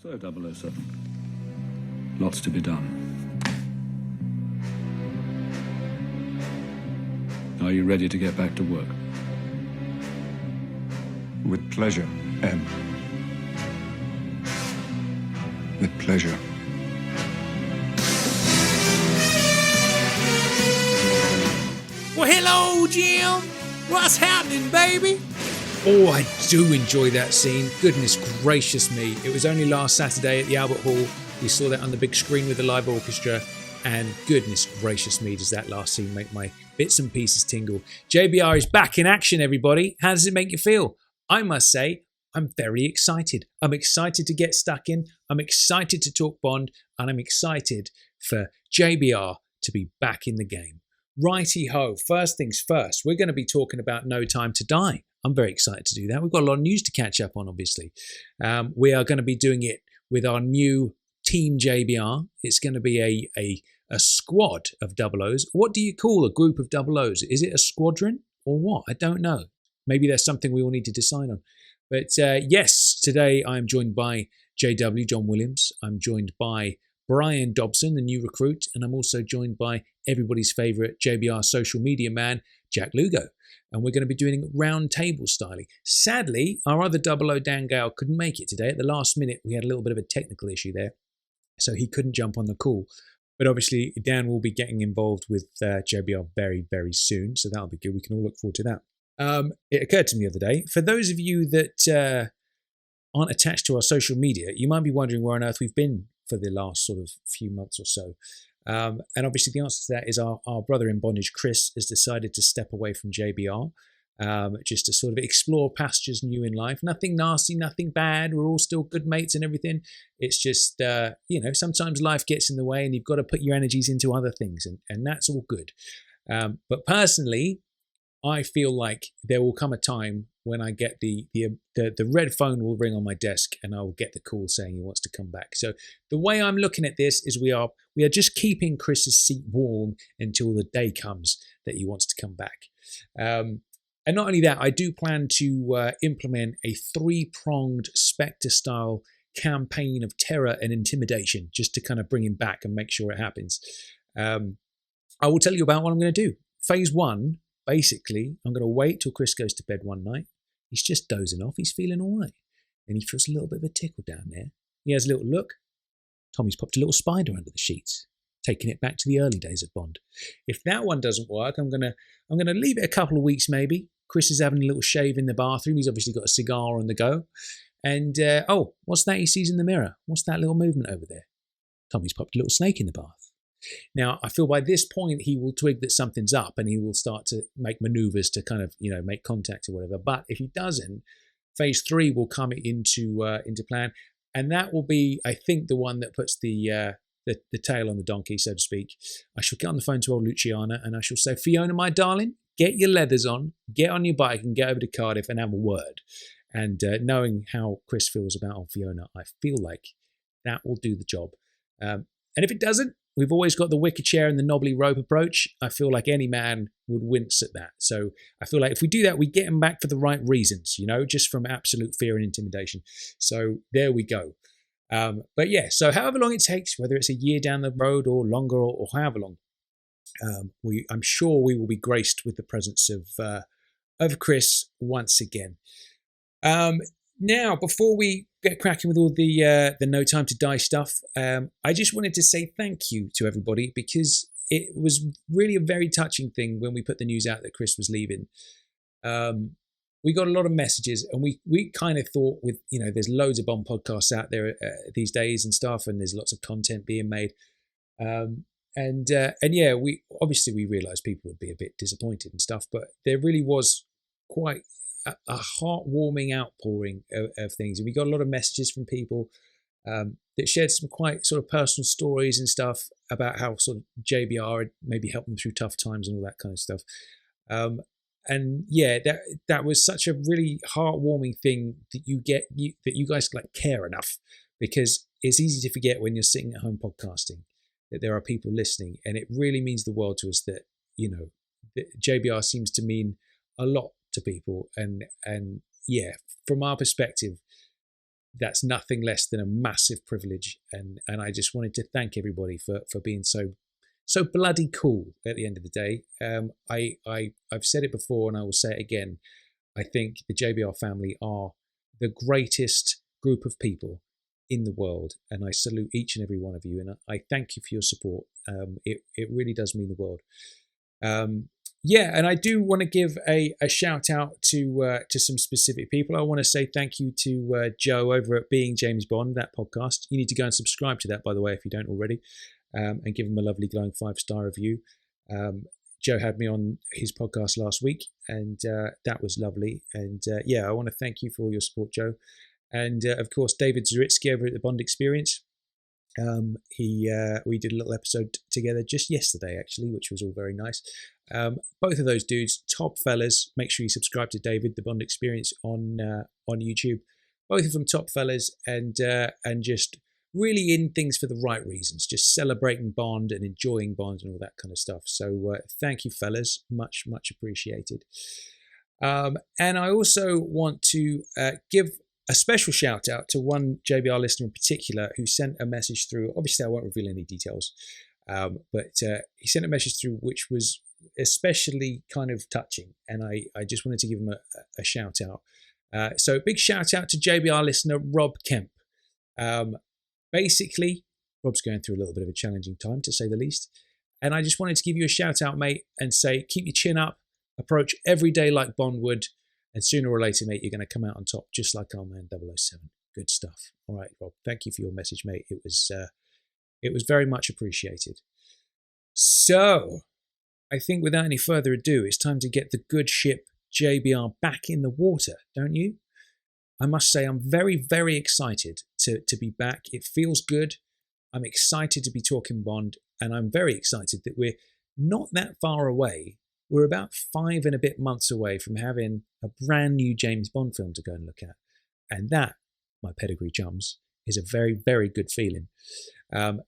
So, 007, lots to be done. Are you ready to get back to work? With pleasure, M. With pleasure. Well, hello, Jim. What's happening, baby? Oh, I do enjoy that scene. Goodness gracious me. It was only last Saturday at the Albert Hall. We saw that on the big screen with the live orchestra. And goodness gracious me, does that last scene make my bits and pieces tingle. JBR is back in action, everybody. How does it make you feel? I must say, I'm very excited. I'm excited to get stuck in. I'm excited to talk Bond. And I'm excited for JBR to be back in the game. Righty-ho, first things first, we're going to be talking about No Time to Die. I'm very excited to do that. We've got a lot of news to catch up on, obviously. We are going to be doing it with our new Team JBR. It's going to be a squad of 00s. What do you call a group of 00s? Is it a squadron or what? I don't know. Maybe there's something we all need to decide on. But yes, today I'm joined by JW, John Williams. I'm joined by Brian Dobson, the new recruit, and I'm also joined by everybody's favourite JBR social media man, Jack Lugo. And we're going to be doing it round table styling. Sadly, our other 00 Dan Gale couldn't make it today. At the last minute, we had a little bit of a technical issue there, so he couldn't jump on the call. But obviously, Dan will be getting involved with JBR very, very soon, so that'll be good. We can all look forward to that. It occurred to me the other day, for those of you that aren't attached to our social media, you might be wondering where on earth we've been for the last sort of few months or so. And obviously the answer to that is our brother in bondage, Chris, has decided to step away from JBR just to sort of explore pastures new in life. Nothing nasty, nothing bad. We're all still good mates and everything. It's just, sometimes life gets in the way and you've got to put your energies into other things, and that's all good. But personally, I feel like there will come a time when I get the red phone will ring on my desk and I will get the call saying he wants to come back. So the way I'm looking at this is we are just keeping Chris's seat warm until the day comes that he wants to come back. And not only that, I do plan to implement a 3-pronged Spectre-style campaign of terror and intimidation just to kind of bring him back and make sure it happens. I will tell you about what I'm going to do. Phase 1. Basically, I'm going to wait till Chris goes to bed one night. He's just dozing off. He's feeling all right. And he feels a little bit of a tickle down there. He has a little look. Tommy's popped a little spider under the sheets, taking it back to the early days of Bond. If that one doesn't work, I'm gonna leave it a couple of weeks maybe. Chris is having a little shave in the bathroom. He's obviously got a cigar on the go. And, what's that he sees in the mirror? What's that little movement over there? Tommy's popped a little snake in the bath. Now, I feel by this point he will twig that something's up and he will start to make maneuvers to kind of, make contact or whatever. But if he doesn't, phase 3 will come into plan. And that will be, I think, the one that puts the tail on the donkey, so to speak. I shall get on the phone to old Luciana and I shall say, Fiona, my darling, get your leathers on, get on your bike and get over to Cardiff and have a word. And knowing how Chris feels about old Fiona, I feel like that will do the job. And if it doesn't, we've always got the wicker chair and the knobbly rope approach. I feel like any man would wince at that. So I feel like if we do that, we get him back for the right reasons, just from absolute fear and intimidation. So there we go. But yeah, so however long it takes, whether it's a year down the road or longer or however long, I'm sure we will be graced with the presence of Chris once again. Now, before we get cracking with all the No Time to Die stuff, I just wanted to say thank you to everybody because it was really a very touching thing when we put the news out that Chris was leaving. We got a lot of messages and we kind of thought with, there's loads of Bond podcasts out there these days and stuff, and there's lots of content being made. And yeah, we realised people would be a bit disappointed and stuff, but there really was quite a heartwarming outpouring of things. And we got a lot of messages from people that shared some quite sort of personal stories and stuff about how sort of JBR had maybe helped them through tough times and all that kind of stuff. And yeah, that was such a really heartwarming thing that you guys like care enough, because it's easy to forget when you're sitting at home podcasting that there are people listening, and it really means the world to us that that JBR seems to mean a lot to people. And yeah, from our perspective, that's nothing less than a massive privilege. And I just wanted to thank everybody for being so bloody cool at the end of the day. I've said it before and I will say it again. I think the JBR family are the greatest group of people in the world, and I salute each and every one of you, and I thank you for your support. It really does mean the world. And I do want to give a shout out to some specific people. I want to say thank you to Joe over at Being James Bond, that podcast. You need to go and subscribe to that, by the way, if you don't already, and give him a lovely glowing 5-star review. Joe had me on his podcast last week, and that was lovely. And I want to thank you for all your support, Joe. And of course, David Zaritsky over at the Bond Experience. We did a little episode together just yesterday, actually, which was all very nice. Both of those dudes, top fellas. Make sure you subscribe to David, the Bond Experience on YouTube. Both of them top fellas, and just really in things for the right reasons, just celebrating Bond and enjoying Bond and all that kind of stuff. So thank you, fellas, much appreciated. And I also want to give a special shout out to one JBR listener in particular who sent a message through. Obviously, I won't reveal any details, but he sent a message through which was especially kind of touching, and I just wanted to give him a shout out. So big shout out to JBR listener Rob Kemp. Basically, Rob's going through a little bit of a challenging time, to say the least, and I just wanted to give you a shout out, mate, and say keep your chin up, approach every day like Bond would. And sooner or later, mate, you're going to come out on top, just like our man 007. Good stuff. All right, Rob. Thank you for your message, mate. It was very much appreciated. So, I think without any further ado, it's time to get the good ship JBR back in the water, don't you? I must say, I'm very, very excited to be back. It feels good. I'm excited to be talking Bond, and I'm very excited that we're not that far away. We're about 5 and a bit months away from having a brand new James Bond film to go and look at. And that, my pedigree chums, is a very, very good feeling.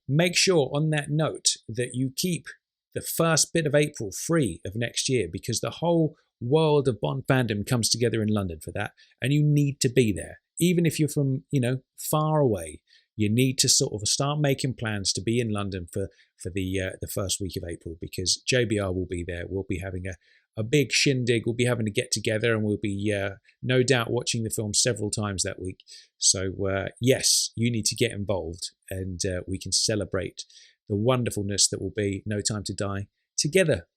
Make sure on that note that you keep the first bit of April free of next year, because the whole world of Bond fandom comes together in London for that. And you need to be there. Even if you're from, far away, you need to sort of start making plans to be in London for the first week of April, because JBR will be there. We'll be having a big shindig. We'll be having to get together, and we'll be no doubt watching the film several times that week. So yes, you need to get involved, and we can celebrate the wonderfulness that will be No Time to Die together.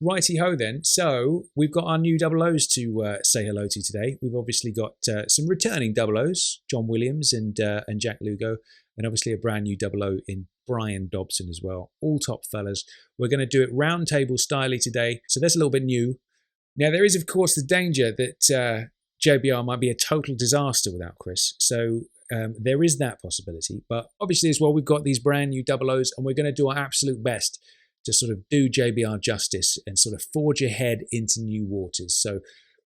Righty-ho then. So we've got our new 00s to say hello to today. We've obviously got some returning 00s, John Williams and Jack Lugo, and obviously a brand new 00 in Brian Dobson as well. All top fellas. We're going to do it round table styly today, so that's a little bit new. Now, there is, of course, the danger that JBR might be a total disaster without Chris. So there is that possibility. But obviously as well, we've got these brand new 00s, and we're going to do our absolute best to sort of do JBR justice and sort of forge ahead into new waters. So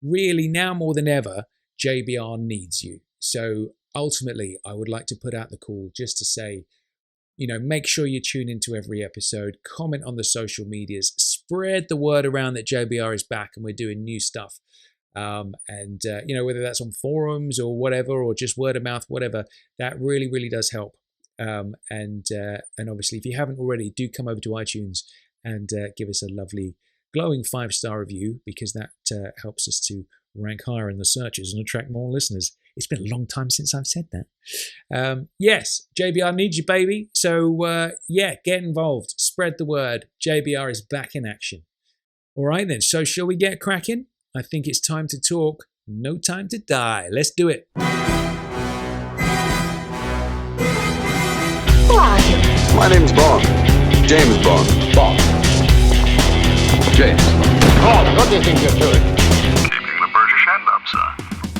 really now more than ever, JBR needs you. So ultimately, I would like to put out the call just to say, make sure you tune into every episode, comment on the social medias, spread the word around that JBR is back and we're doing new stuff. Whether that's on forums or whatever, or just word of mouth, whatever, that really, really does help. And obviously, if you haven't already, do come over to iTunes and give us a lovely glowing 5-star review, because that helps us to rank higher in the searches and attract more listeners. It's been a long time since I've said that. Yes, JBR needs you, baby. So get involved. Spread the word. JBR is back in action. All right then, so shall we get cracking? I think it's time to talk No Time to Die. Let's do it. My name's Bond. James Bond. Bond. James. Bond, what do you think you're doing? Keeping the British end up, sir.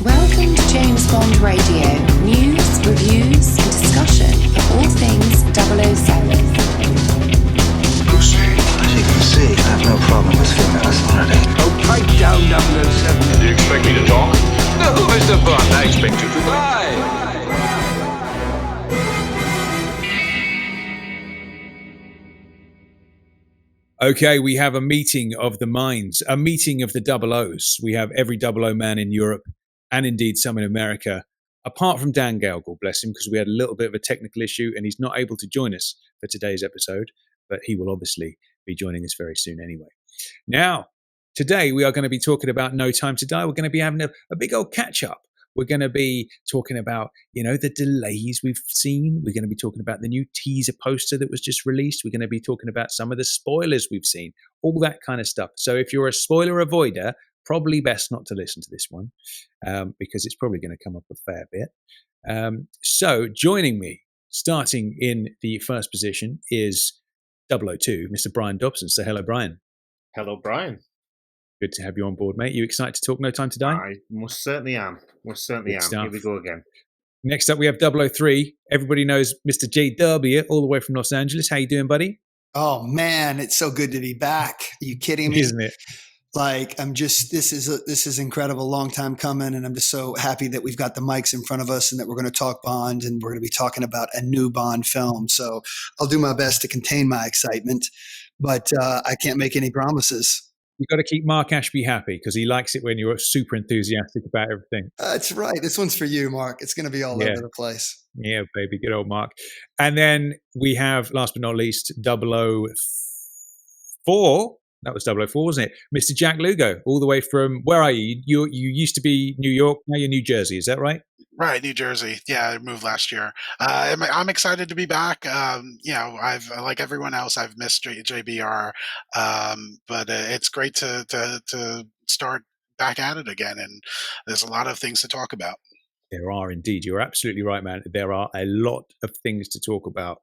Welcome to James Bond Radio. News, reviews, and discussion of all things 007. Lucy. As you can see, I have no problem with female authority. Oh, pipe down, 007. Do you expect me to talk? No, Mr. Bond, I expect you to lie. Okay, we have a meeting of the minds, a meeting of the 00s. We have every 00 man in Europe, and indeed some in America, apart from Dan Gale, God bless him, because we had a little bit of a technical issue and he's not able to join us for today's episode, but he will obviously be joining us very soon anyway. Now, today we are going to be talking about No Time to Die. We're going to be having a big old catch up. We're going to be talking about, the delays we've seen. We're going to be talking about the new teaser poster that was just released. We're going to be talking about some of the spoilers we've seen, all that kind of stuff. So if you're a spoiler avoider, probably best not to listen to this one because it's probably going to come up a fair bit. So joining me, starting in the first position, is 002, Mr. Brian Dobson. So hello, Brian. Hello, Brian. Good to have you on board, mate. You excited to talk No Time to Die? I most certainly am. Here we go again. Next up, we have 003. Everybody knows Mr. JW, all the way from Los Angeles. How you doing, buddy? Oh, man, it's so good to be back. Are you kidding me? Isn't it? This is incredible. Long time coming. And I'm just so happy that we've got the mics in front of us and that we're going to talk Bond and we're going to be talking about a new Bond film. So I'll do my best to contain my excitement, but I can't make any promises. You've got to keep Mark Ashby happy because he likes it when you're super enthusiastic about everything. That's right. This one's for you, Mark. It's going to be all over the place. Yeah, baby. Good old Mark. And then we have, last but not least, 004. That was 004, wasn't it? Mr. Jack Lugo, all the way from, where are you? You used to be New York, now you're New Jersey. Is that right? Right, New Jersey. Yeah, I moved last year. I'm excited to be back. I've like everyone else, I've missed JBR, but it's great to start back at it again. And there's a lot of things to talk about. There are indeed. You're absolutely right, man. There are a lot of things to talk about.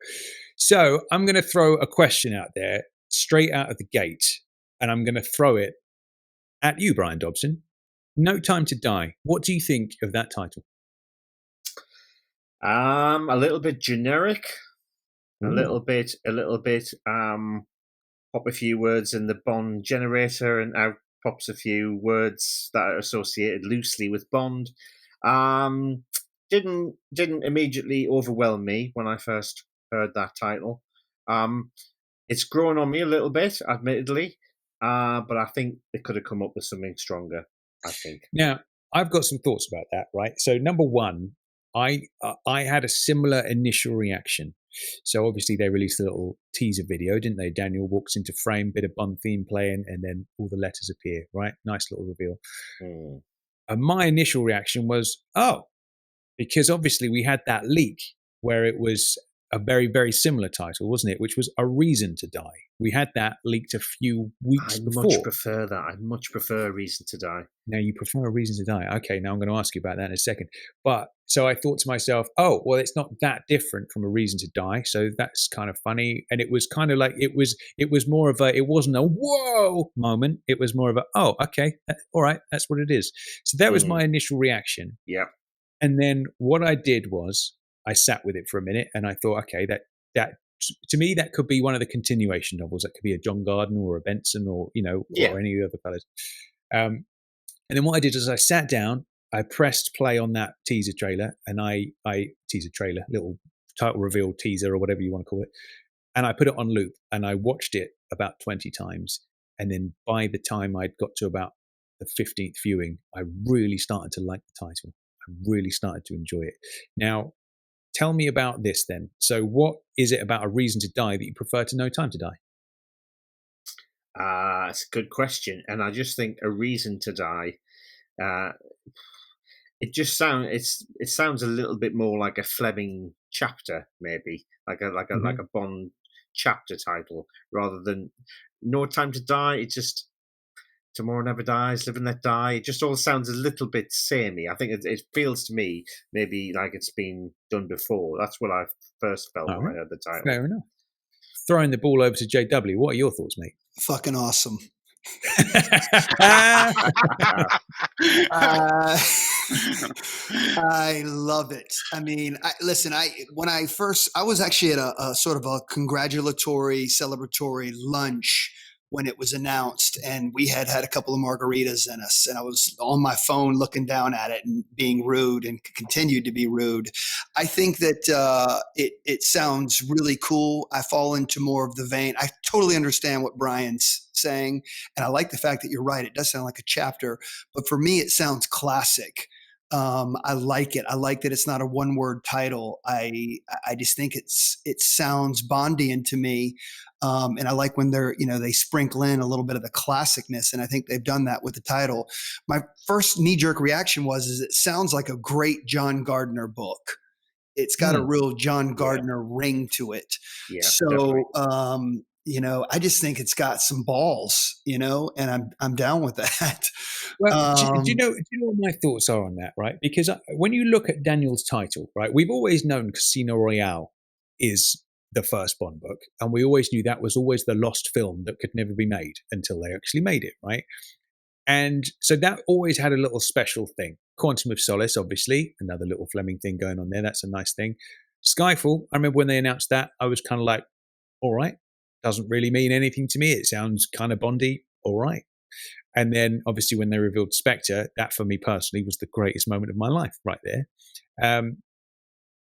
So I'm going to throw a question out there straight out of the gate, and I'm going to throw it at you, Brian Dobson. No Time to Die. What do you think of that title? A little bit generic, Ooh. a little bit. Pop a few words in the Bond generator, and out pops a few words that are associated loosely with Bond. Didn't immediately overwhelm me when I first heard that title. It's grown on me a little bit, admittedly, but I think it could have come up with something stronger. I think. Now, I've got some thoughts about that. Right. So, number one. I had a similar initial reaction. So obviously they released a little teaser video, didn't they? Daniel walks into frame, bit of Bond theme playing, and then all the letters appear, right? Nice little reveal. And my initial reaction was, because obviously we had that leak where it was a very, very similar title, wasn't it? Which was A Reason to Die. We had that leaked a few weeks before. I much prefer that. I much prefer A Reason to Die. Now you prefer A Reason to Die. Okay, now I'm going to ask you about that in a second. But so I thought to myself, oh, well, it's not that different from A Reason to Die. So that's kind of funny. And it was kind of like, it was more of a, it wasn't a whoa moment. It was more of a, oh, okay, all right, that's what it is. So that was my initial reaction. Yeah. And then what I did was I sat with it for a minute and I thought, okay, that to me, that could be one of the continuation novels. That could be a John Gardner or a Benson or, or any other fellas. And then what I did is I sat down, I pressed play on that teaser trailer and little title reveal teaser or whatever you want to call it. And I put it on loop and I watched it about 20 times. And then by the time I'd got to about the 15th viewing, I really started to like the title. I really started to enjoy it. Now, tell me about this then. So what is it about A Reason to Die that you prefer to No Time to Die? It's a good question. And I just think A Reason to Die, it sounds a little bit more like a Fleming chapter, maybe, like a Bond chapter title, rather than No Time to Die. It's just Tomorrow Never Dies, Live and Let Die. It just all sounds a little bit samey. I think it feels to me maybe like it's been done before. That's what I first felt when I heard the title. Fair enough. Throwing the ball over to JW. What are your thoughts, mate? Fucking awesome. I love it. I mean, when I was actually at a sort of a congratulatory, celebratory lunch when it was announced, and we had a couple of margaritas in us, and I was on my phone looking down at it and being rude and continued to be rude. I think that it sounds really cool. I fall into more of the vein. I totally understand what Brian's saying, and I like the fact that you're right. It does sound like a chapter, but for me, it sounds classic. I like it. I like that it's not a one-word title. I just think it sounds Bondian to me, and I like when they sprinkle in a little bit of the classicness, and I think they've done that with the title. My first knee-jerk reaction was it sounds like a great John Gardner book. It's got a real John Gardner ring to it. Yeah, So, I just think it's got some balls, and I'm down with that. Well, do you know what my thoughts are on that, right? Because when you look at Daniel's title, right, we've always known Casino Royale is the first Bond book, and we always knew that was always the lost film that could never be made until they actually made it, right? And so that always had a little special thing. Quantum of Solace, obviously, another little Fleming thing going on there. That's a nice thing. Skyfall, I remember when they announced that, I was kind of like, all right, doesn't really mean anything to me. It sounds kind of Bondy, all right. And then obviously when they revealed Spectre, that for me personally was the greatest moment of my life right there.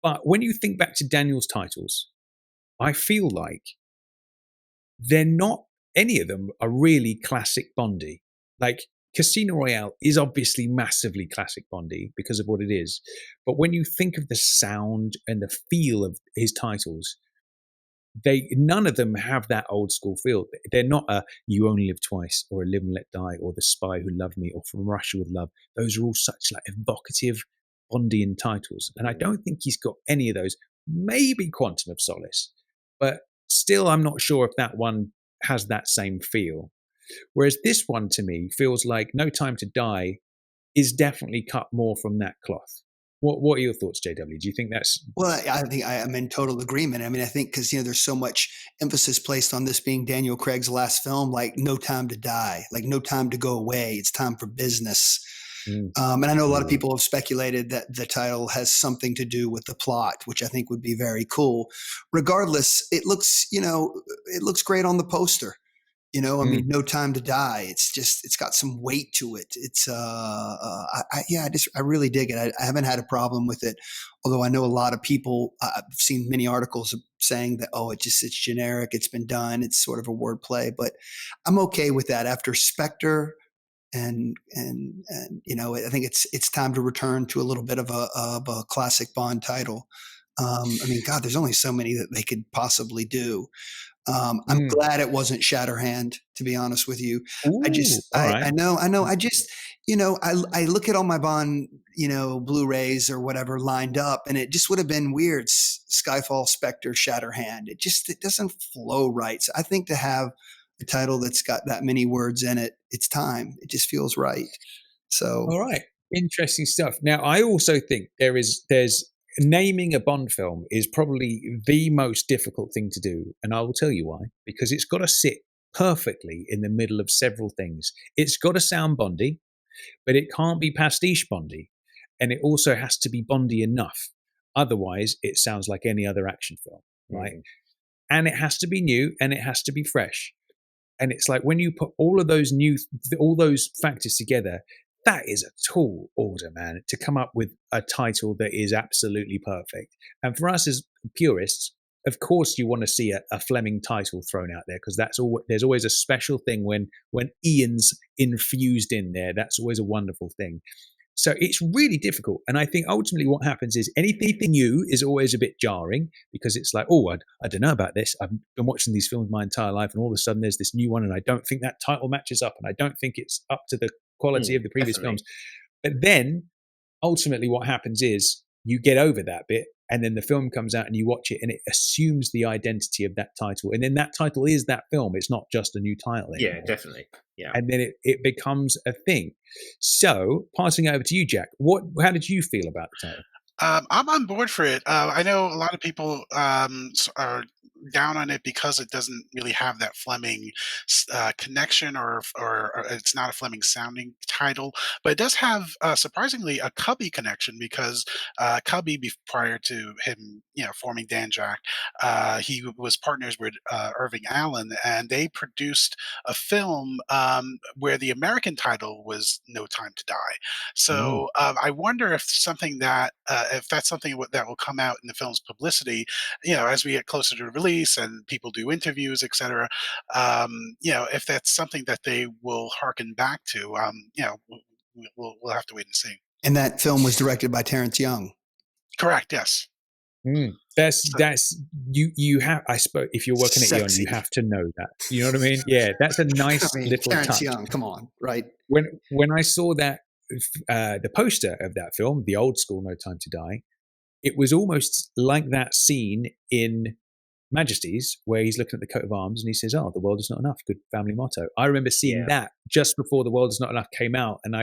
But when you think back to Daniel's titles, I feel like they're not, any of them are really classic Bondy. Like Casino Royale is obviously massively classic Bondy because of what it is. But when you think of the sound and the feel of his titles, none of them have that old school feel. They're not a You Only Live Twice or A Live and Let Die or The Spy Who Loved Me or From Russia with Love. Those are all such like evocative Bondian titles. And I don't think he's got any of those. Maybe Quantum of Solace, but still I'm not sure if that one has that same feel. Whereas this one to me feels like No Time to Die is definitely cut more from that cloth. What are your thoughts, JW? Do you think that's... Well, I think I'm in total agreement. I mean, I think because, there's so much emphasis placed on this being Daniel Craig's last film, like No Time to Die, like no time to go away. It's time for business. And I know a lot of people have speculated that the title has something to do with the plot, which I think would be very cool. Regardless, it looks great on the poster. I mean, No Time to Die. It's got some weight to it. It's, I really dig it. I haven't had a problem with it. Although I know a lot of people, I've seen many articles saying that, it's generic. It's been done. It's sort of a wordplay, but I'm okay with that after Spectre. And I think it's time to return to a little bit of a classic Bond title. I mean, God, there's only so many that they could possibly do. I'm glad it wasn't Shatterhand, to be honest with you. Ooh, I know. I just, I look at all my Bond, Blu-rays or whatever lined up, and it just would have been weird. Skyfall, Spectre, Shatterhand. It doesn't flow right. So I think to have a title that's got that many words in it, it's time. It just feels right. So, all right, interesting stuff. Now, I also think there's naming a Bond film is probably the most difficult thing to do. And I will tell you why. Because it's got to sit perfectly in the middle of several things. It's got to sound Bondy, but it can't be pastiche Bondy. And it also has to be Bondy enough. Otherwise, it sounds like any other action film, right? And it has to be new and it has to be fresh. And it's like when you put all those factors together, that is a tall order, man, to come up with a title that is absolutely perfect. And for us as purists, of course, you want to see a Fleming title thrown out there because there's always a special thing when Ian's infused in there. That's always a wonderful thing. So it's really difficult. And I think ultimately what happens is anything new is always a bit jarring because it's like, I don't know about this. I've been watching these films my entire life and all of a sudden there's this new one and I don't think that title matches up and I don't think it's up to the quality of the previous films. But then ultimately what happens is you get over that bit and then the film comes out and you watch it and it assumes the identity of that title. And then that title is that film. It's not just a new title anymore. Yeah, definitely. Yeah. And then it becomes a thing. So passing over to you, Jack, how did you feel about the title? I'm on board for it. I know a lot of people are down on it because it doesn't really have that Fleming connection, or it's not a Fleming sounding title. But it does have surprisingly a Cubby connection because Cubby, prior to him, forming Danjaq, he was partners with Irving Allen, and they produced a film where the American title was No Time to Die. So I wonder if if that's something that will come out in the film's publicity, as we get closer to the release and people do interviews, etc. If that's something that they will harken back to, we'll have to wait and see. And that film was directed by Terrence Young. Correct. Yes. That's you have. I suppose if you're working at Eon, Sexy. you have to know that. You know what I mean? Yeah, that's a nice little Terrence touch. Young, come on, right? When I saw that the poster of that film, the old school No Time to Die, it was almost like that scene in Majesties where he's looking at the coat of arms and he says, "Oh, the world is not enough." Good family motto. I remember seeing that just before The World Is Not Enough came out, and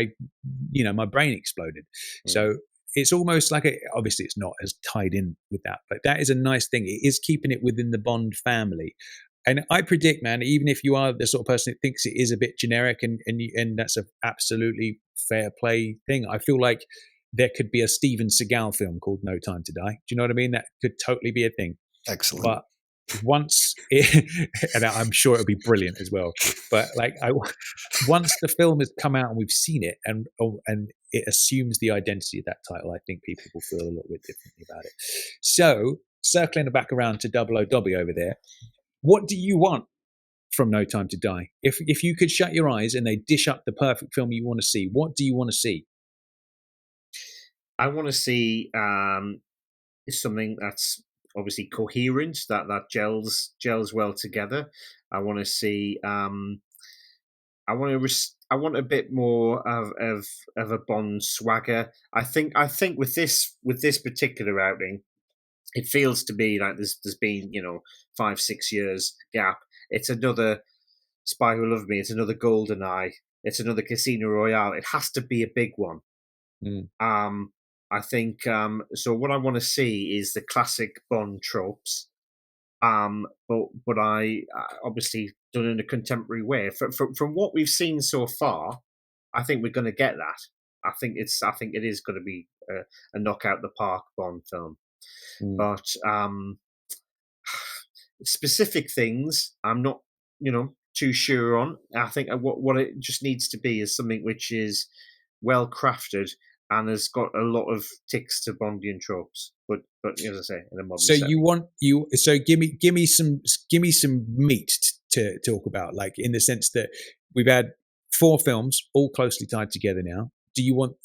my brain exploded. So it's almost like obviously it's not as tied in with that, but that is a nice thing. It is keeping it within the Bond family. And I predict, man, even if you are the sort of person that thinks it is a bit generic and that's a absolutely fair play thing, I feel like there could be a Steven Seagal film called No Time to Die. Do you know what I mean? That could totally be a thing. Excellent. But once and I'm sure it'll be brilliant as well, but once the film has come out and we've seen it and it assumes the identity of that title, I think people will feel a little bit differently about it. So circling back around to Double O Dobby over there, what do you want from No Time to Die? If you could shut your eyes and they dish up the perfect film you want to see, what do you want to see? I want to see something that's obviously coherent, that gels well together. I want to see. I want a bit more of a Bond swagger. I think with this particular outing, it feels to me like there's been 5-6 years gap. It's another Spy Who Loved Me. It's another GoldenEye. It's another Casino Royale. It has to be a big one. I think so. What I want to see is the classic Bond tropes, but I obviously done in a contemporary way. From what we've seen so far, I think we're going to get that. I think it is going to be a knockout the park Bond film. But specific things, I'm not too sure on. I think what it just needs to be is something which is well crafted and has got a lot of ticks to Bondian tropes, but as I say, in a modern. So setting. give me some meat to talk about, like in the sense that we've had 4 films all closely tied together now. Do you want?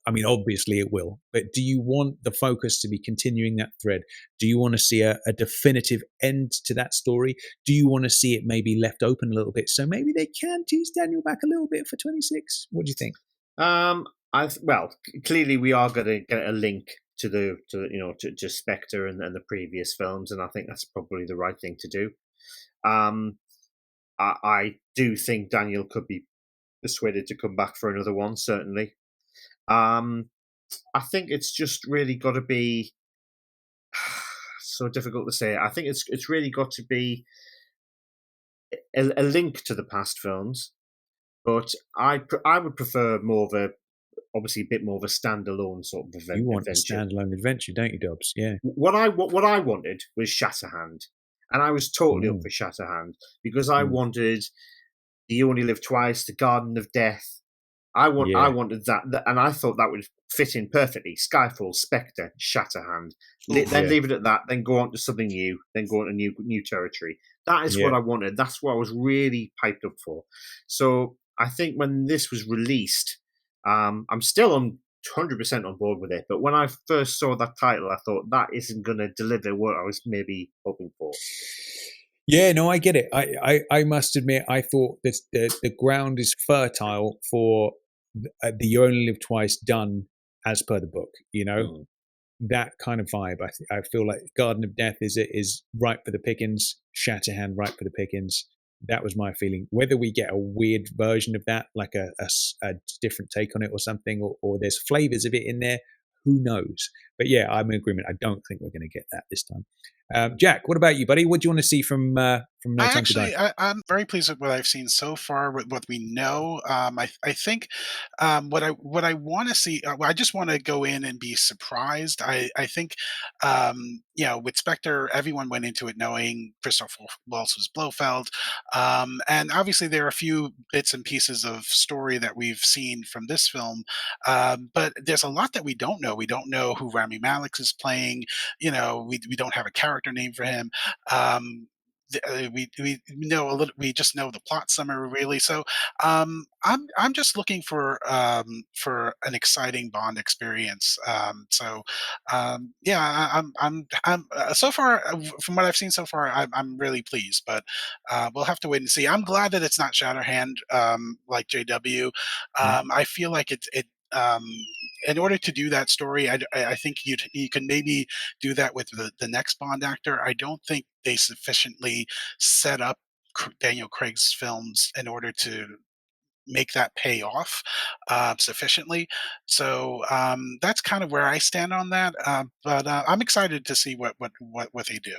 I mean, obviously it will, but do you want the focus to be continuing that thread? Do you want to see a definitive end to that story? Do you want to see it maybe left open a little bit, so maybe they can tease Daniel back a little bit for 26? What do you think? Well, clearly we are going to get a link to Spectre and the previous films, and I think that's probably the right thing to do. I do think Daniel could be persuaded to come back for another one, certainly. I think it's just really got to be so difficult to say. I think it's really got to be a link to the past films, but I would prefer more of obviously a bit more of a standalone sort of adventure. You want a standalone adventure, don't you, Dobbs? Yeah. What I wanted was Shatterhand, and I was totally up for Shatterhand because I wanted the You Only Live Twice, the Garden of Death. I wanted that, and I thought that would fit in perfectly. Skyfall, Spectre, Shatterhand. Then leave it at that. Then go on to something new. Then go on to new territory. That is what I wanted. That's what I was really piped up for. So I think when this was released, I'm still 100% on board with it. But when I first saw that title, I thought that isn't going to deliver what I was maybe hoping for. Yeah, no, I get it. I must admit, I thought the ground is fertile for the You Only Live Twice done as per the book. That kind of vibe. I feel like Garden of Death is ripe for the pickings. Shatterhand ripe for the pickings. That was my feeling. Whether we get a weird version of that, like a different take on it or something, or there's flavors of it in there, who knows? But yeah, I'm in agreement. I don't think we're going to get that this time. Jack, what about you, buddy? What do you want to see from No Time to Die? I'm very pleased with what I've seen so far, with what we know. I think what I want to see, I just want to go in and be surprised. I think, with Spectre, everyone went into it knowing Christopher Waltz was Blofeld. And obviously there are a few bits and pieces of story that we've seen from this film. But there's a lot that we don't know. We don't know who Rami Malek is playing. We don't have a character name for him. we know a little. We just know the plot summary really. So I'm just looking for an exciting Bond experience. Yeah, I'm so far from what I've seen so far, I'm really pleased. But we'll have to wait and see. I'm glad that it's not Shatterhand like JW. I feel like it. In order to do that story, I think you can maybe do that with the next Bond actor. I don't think they sufficiently set up Daniel Craig's films in order to make that pay off sufficiently. So that's kind of where I stand on that. But I'm excited to see what they do.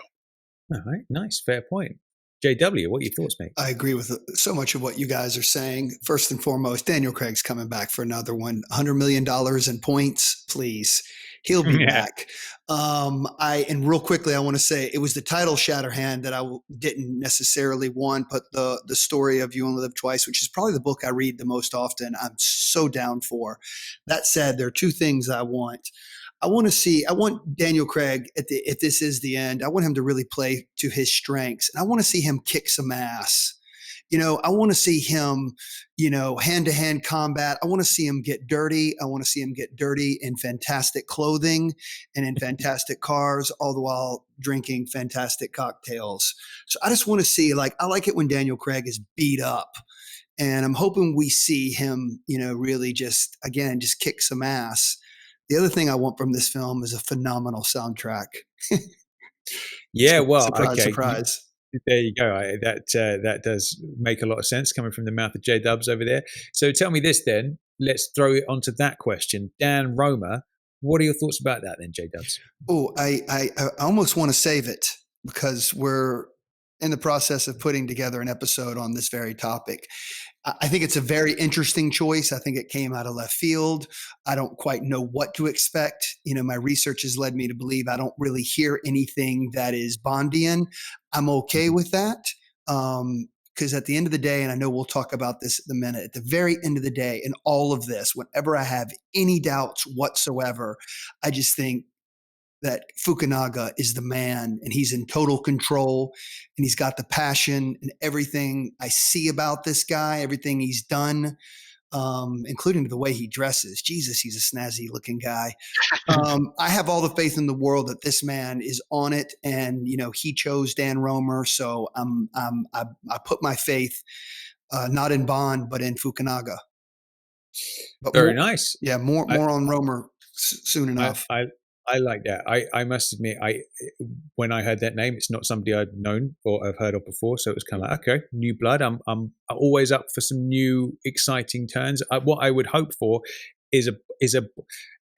All right, nice, fair point. JW, what are your thoughts, mate? I agree with so much of what you guys are saying. First and foremost, Daniel Craig's coming back for another one. $100 million in points, please. He'll be back. And real quickly, I want to say it was the title Shatterhand that I didn't necessarily want, but the story of You Only Live Twice, which is probably the book I read the most often, I'm so down for. That said, there are two things I want. I want Daniel Craig if this is the end, I want him to really play to his strengths. And I want to see him kick some ass. I want to see him, hand to hand combat. I want to see him get dirty. I want to see him get dirty in fantastic clothing and in fantastic cars, all the while drinking fantastic cocktails. So I just want to see, I like it when Daniel Craig is beat up. And I'm hoping we see him, really just kick some ass. The other thing I want from this film is a phenomenal soundtrack. Yeah, well, surprise, okay. surprise. There you go. That does make a lot of sense coming from the mouth of J Dubs over there. So tell me this then. Let's throw it onto that question. Dan Roma, what are your thoughts about that then, J Dubs? Oh, I almost want to save it because we're in the process of putting together an episode on this very topic. I think it's a very interesting choice. I think it came out of left field. I don't quite know what to expect. My research has led me to believe I don't really hear anything that is Bondian. I'm okay with that. Because at the end of the day, and I know we'll talk about this in a minute, at the very end of the day, in all of this, whenever I have any doubts whatsoever, I just think that Fukunaga is the man and he's in total control and he's got the passion and everything I see about this guy, everything he's done, including the way he dresses. Jesus, he's a snazzy looking guy. I have all the faith in the world that this man is on it and, he chose Dan Romer. So I put my faith not in Bond, but in Fukunaga. But Very nice. Yeah, more on Romer soon enough. I like that. I must admit, when I heard that name, it's not somebody I'd known or I've heard of before. So it was kind of like, okay, new blood. I'm always up for some new exciting turns. What I would hope for is a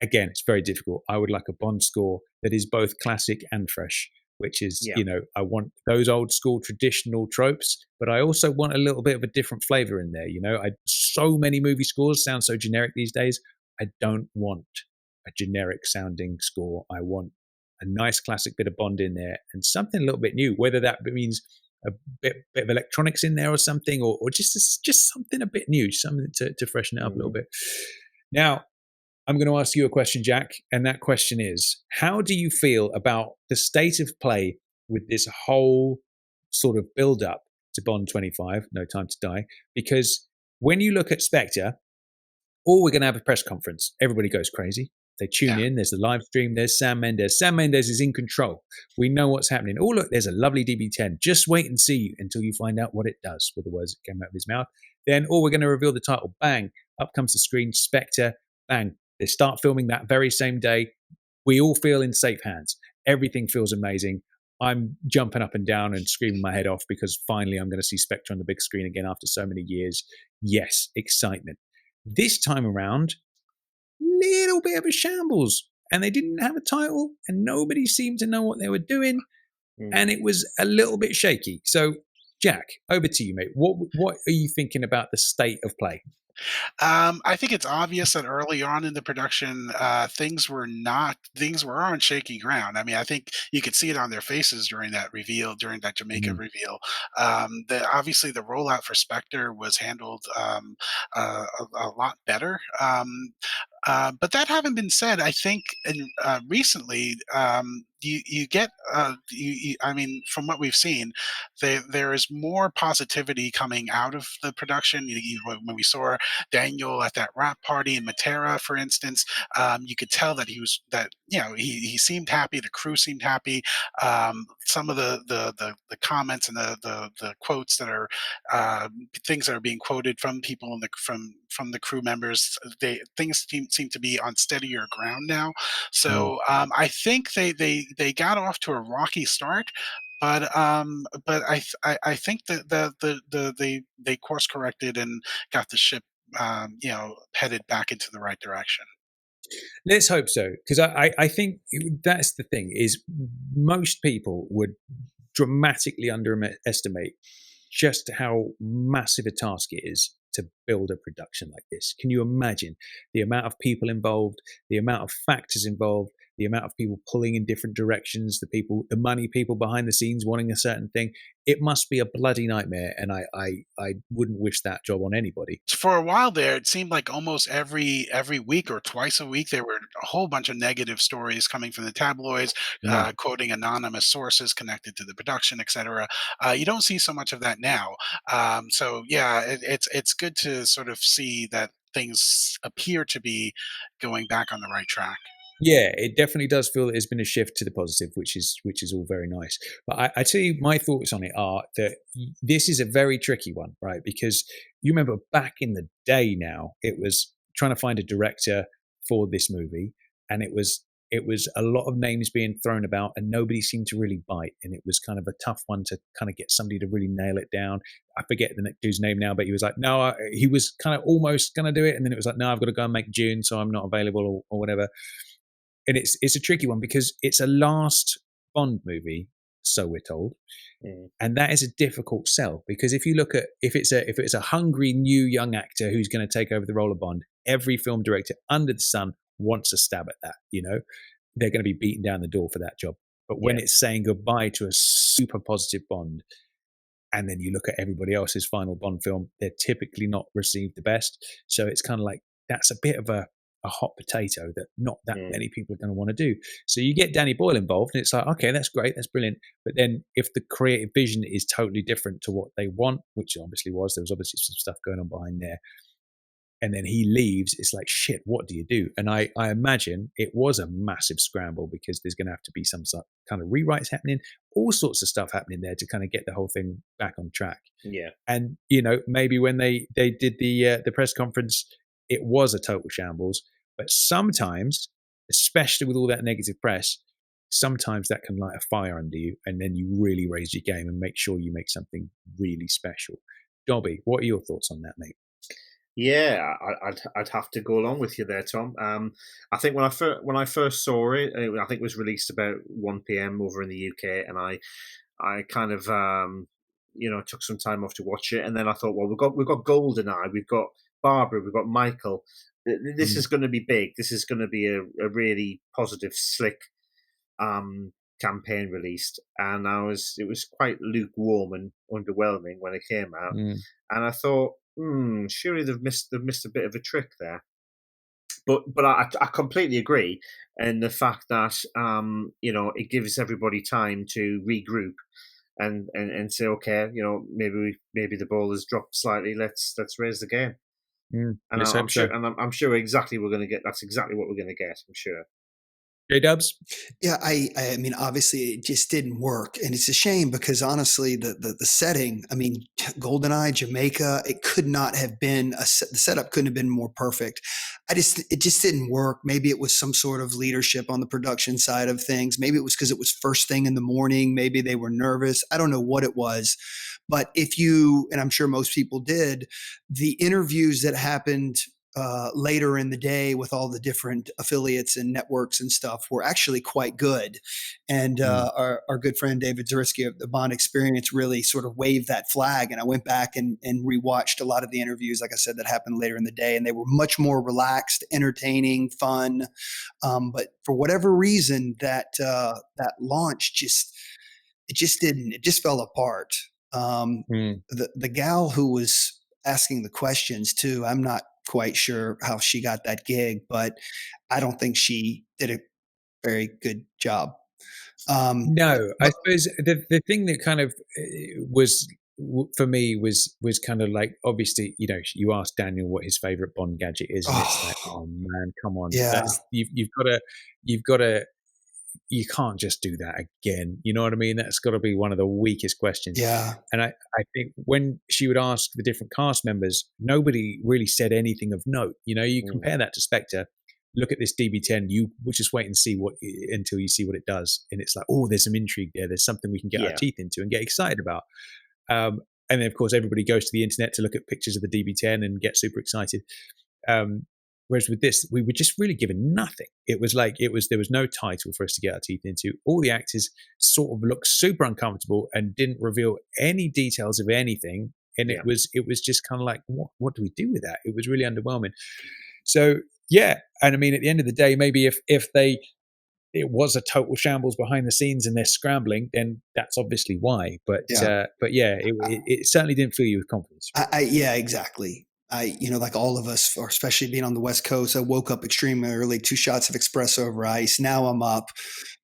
again, it's very difficult. I would like a Bond score that is both classic and fresh, which is, I want those old school traditional tropes, but I also want a little bit of a different flavor in there. So many movie scores sound so generic these days. I don't want a generic sounding score. I want a nice classic bit of Bond in there and something a little bit new, whether that means a bit of electronics in there or something, or just something a bit new, something to freshen it up a little bit. Now, I'm going to ask you a question, Jack, and that question is, how do you feel about the state of play with this whole sort of build-up to Bond 25, No Time to Die? Because when you look at Spectre, we're going to have a press conference. Everybody goes crazy. They tune in. There's the live stream. There's Sam Mendes. Sam Mendes is in control. We know what's happening. Oh, look, there's a lovely DB10. Just wait and see until you find out what it does, were the words that came out of his mouth. Then, we're going to reveal the title. Bang. Up comes the screen. Spectre. Bang. They start filming that very same day. We all feel in safe hands. Everything feels amazing. I'm jumping up and down and screaming my head off because finally I'm going to see Spectre on the big screen again after so many years. Yes, excitement. This time around, little bit of a shambles, and they didn't have a title and nobody seemed to know what they were doing, and it was a little bit shaky. So Jack, over to you, mate. What are you thinking about the state of play? I think it's obvious that early on in the production, things were on shaky ground. I mean, I think you could see it on their faces during that reveal, during that Jamaica reveal. Obviously the rollout for Spectre was handled a lot better. But that having been said, I think recently, you get I mean, from what we've seen, there is more positivity coming out of the production. When we saw Daniel at that rap party in Matera, for instance, you could tell that he seemed happy. The crew seemed happy. Some of the comments and the quotes that are things that are being quoted from people from the crew members, things seem to be on steadier ground now. So I think they got off to a rocky start, but I think that they course corrected and got the ship headed back into the right direction. Let's hope so, because I think that's the thing, is most people would dramatically underestimate just how massive a task it is to build a production like this. Can you imagine the amount of people involved, the amount of factors involved, the amount of people pulling in different directions, the money people behind the scenes wanting a certain thing? It must be a bloody nightmare, and I wouldn't wish that job on anybody. For a while there, it seemed like almost every week or twice a week there were a whole bunch of negative stories coming from the tabloids, quoting anonymous sources connected to the production, etc. You don't see so much of that now. So yeah, it's good to sort of see that things appear to be going back on the right track. Yeah, it definitely does feel that there's been a shift to the positive, which is all very nice. But I tell you, my thoughts on it are that this is a very tricky one, right? Because you remember back in the day now, it was trying to find a director for this movie, and it was a lot of names being thrown about, and nobody seemed to really bite. And it was kind of a tough one to kind of get somebody to really nail it down. I forget the dude's name now, but he was like, no, he was kind of almost going to do it, and then it was like, no, I've got to go and make June, so I'm not available or whatever. And it's a tricky one because it's a last Bond movie, so we're told, and that is a difficult sell, because if you look at if it's a hungry new young actor who's going to take over the role of Bond, every film director under the sun wants a stab at that. They're going to be beaten down the door for that job. But when it's saying goodbye to a super positive Bond, and then you look at everybody else's final Bond film, they're typically not received the best. So it's kind of like that's a bit of a hot potato that not that many people are going to want to do. So you get Danny Boyle involved, and it's like, okay, that's great, that's brilliant. But then if the creative vision is totally different to what they want, which obviously there was obviously some stuff going on behind there, and then he leaves, it's like, shit, what do you do? And I imagine it was a massive scramble, because there's going to have to be some kind of rewrites happening, all sorts of stuff happening there to kind of get the whole thing back on track. Yeah. And, maybe when they did the press conference, it was a total shambles. But sometimes, especially with all that negative press, sometimes that can light a fire under you, and then you really raise your game and make sure you make something really special. Dobby, what are your thoughts on that, mate? Yeah, I'd have to go along with you there, Tom. I think when I first saw it, I think it was released about 1 p.m. over in the UK, and I kind of took some time off to watch it, and then I thought, well, we've got GoldenEye, we've got Barbara, we've got Michael. This is going to be big. This is going to be a really positive, slick campaign released, and it was quite lukewarm and underwhelming when it came out. And I thought, surely they've missed a bit of a trick there. But I completely agree in the fact that it gives everybody time to regroup and say, okay, maybe the ball has dropped slightly. Let's raise the game. And I'm sure exactly we're going to get. That's exactly what we're going to get. I'm sure. J-Dubs? Yeah, I mean, obviously it just didn't work, and it's a shame because honestly, the setting, I mean, GoldenEye, Jamaica, it could not have been the setup couldn't have been more perfect. It just didn't work. Maybe it was some sort of leadership on the production side of things. Maybe it was because it was first thing in the morning. Maybe they were nervous. I don't know what it was, but and I'm sure most people did, the interviews that happened later in the day with all the different affiliates and networks and stuff were actually quite good. And our good friend David Zaritsky of the Bond Experience really sort of waved that flag. And I went back and rewatched a lot of the interviews, like I said, that happened later in the day. And they were much more relaxed, entertaining, fun. But for whatever reason, that launch it just fell apart. The gal who was asking the questions too, I'm not quite sure how she got that gig, but I don't think she did a very good job. No, I suppose the thing that kind of was for me was kind of like, obviously, you asked Daniel what his favorite Bond gadget is, and it's like, oh man, come on, Yeah. that's you've got to you can't just do that again. You know what I mean? That's got to be one of the weakest questions. Yeah. And I think when she would ask the different cast members, nobody really said anything of note. You compare that to Spectre. Look at this DB10. You will just wait and see until you see what it does, and it's like, oh, there's some intrigue there. There's something we can get our teeth into and get excited about. And then, of course, everybody goes to the internet to look at pictures of the DB10 and get super excited. Whereas with this, we were just really given nothing. It was like there was no title for us to get our teeth into. All the actors sort of looked super uncomfortable and didn't reveal any details of anything. And it was just kind of like, what do we do with that? It was really underwhelming. So yeah, and I mean, at the end of the day, maybe if it was a total shambles behind the scenes and they're scrambling, then that's obviously why. But yeah, it certainly didn't fill you with confidence. Yeah, exactly. Like all of us, or especially being on the West Coast, I woke up extremely early, 2 shots of espresso over ice. Now I'm up.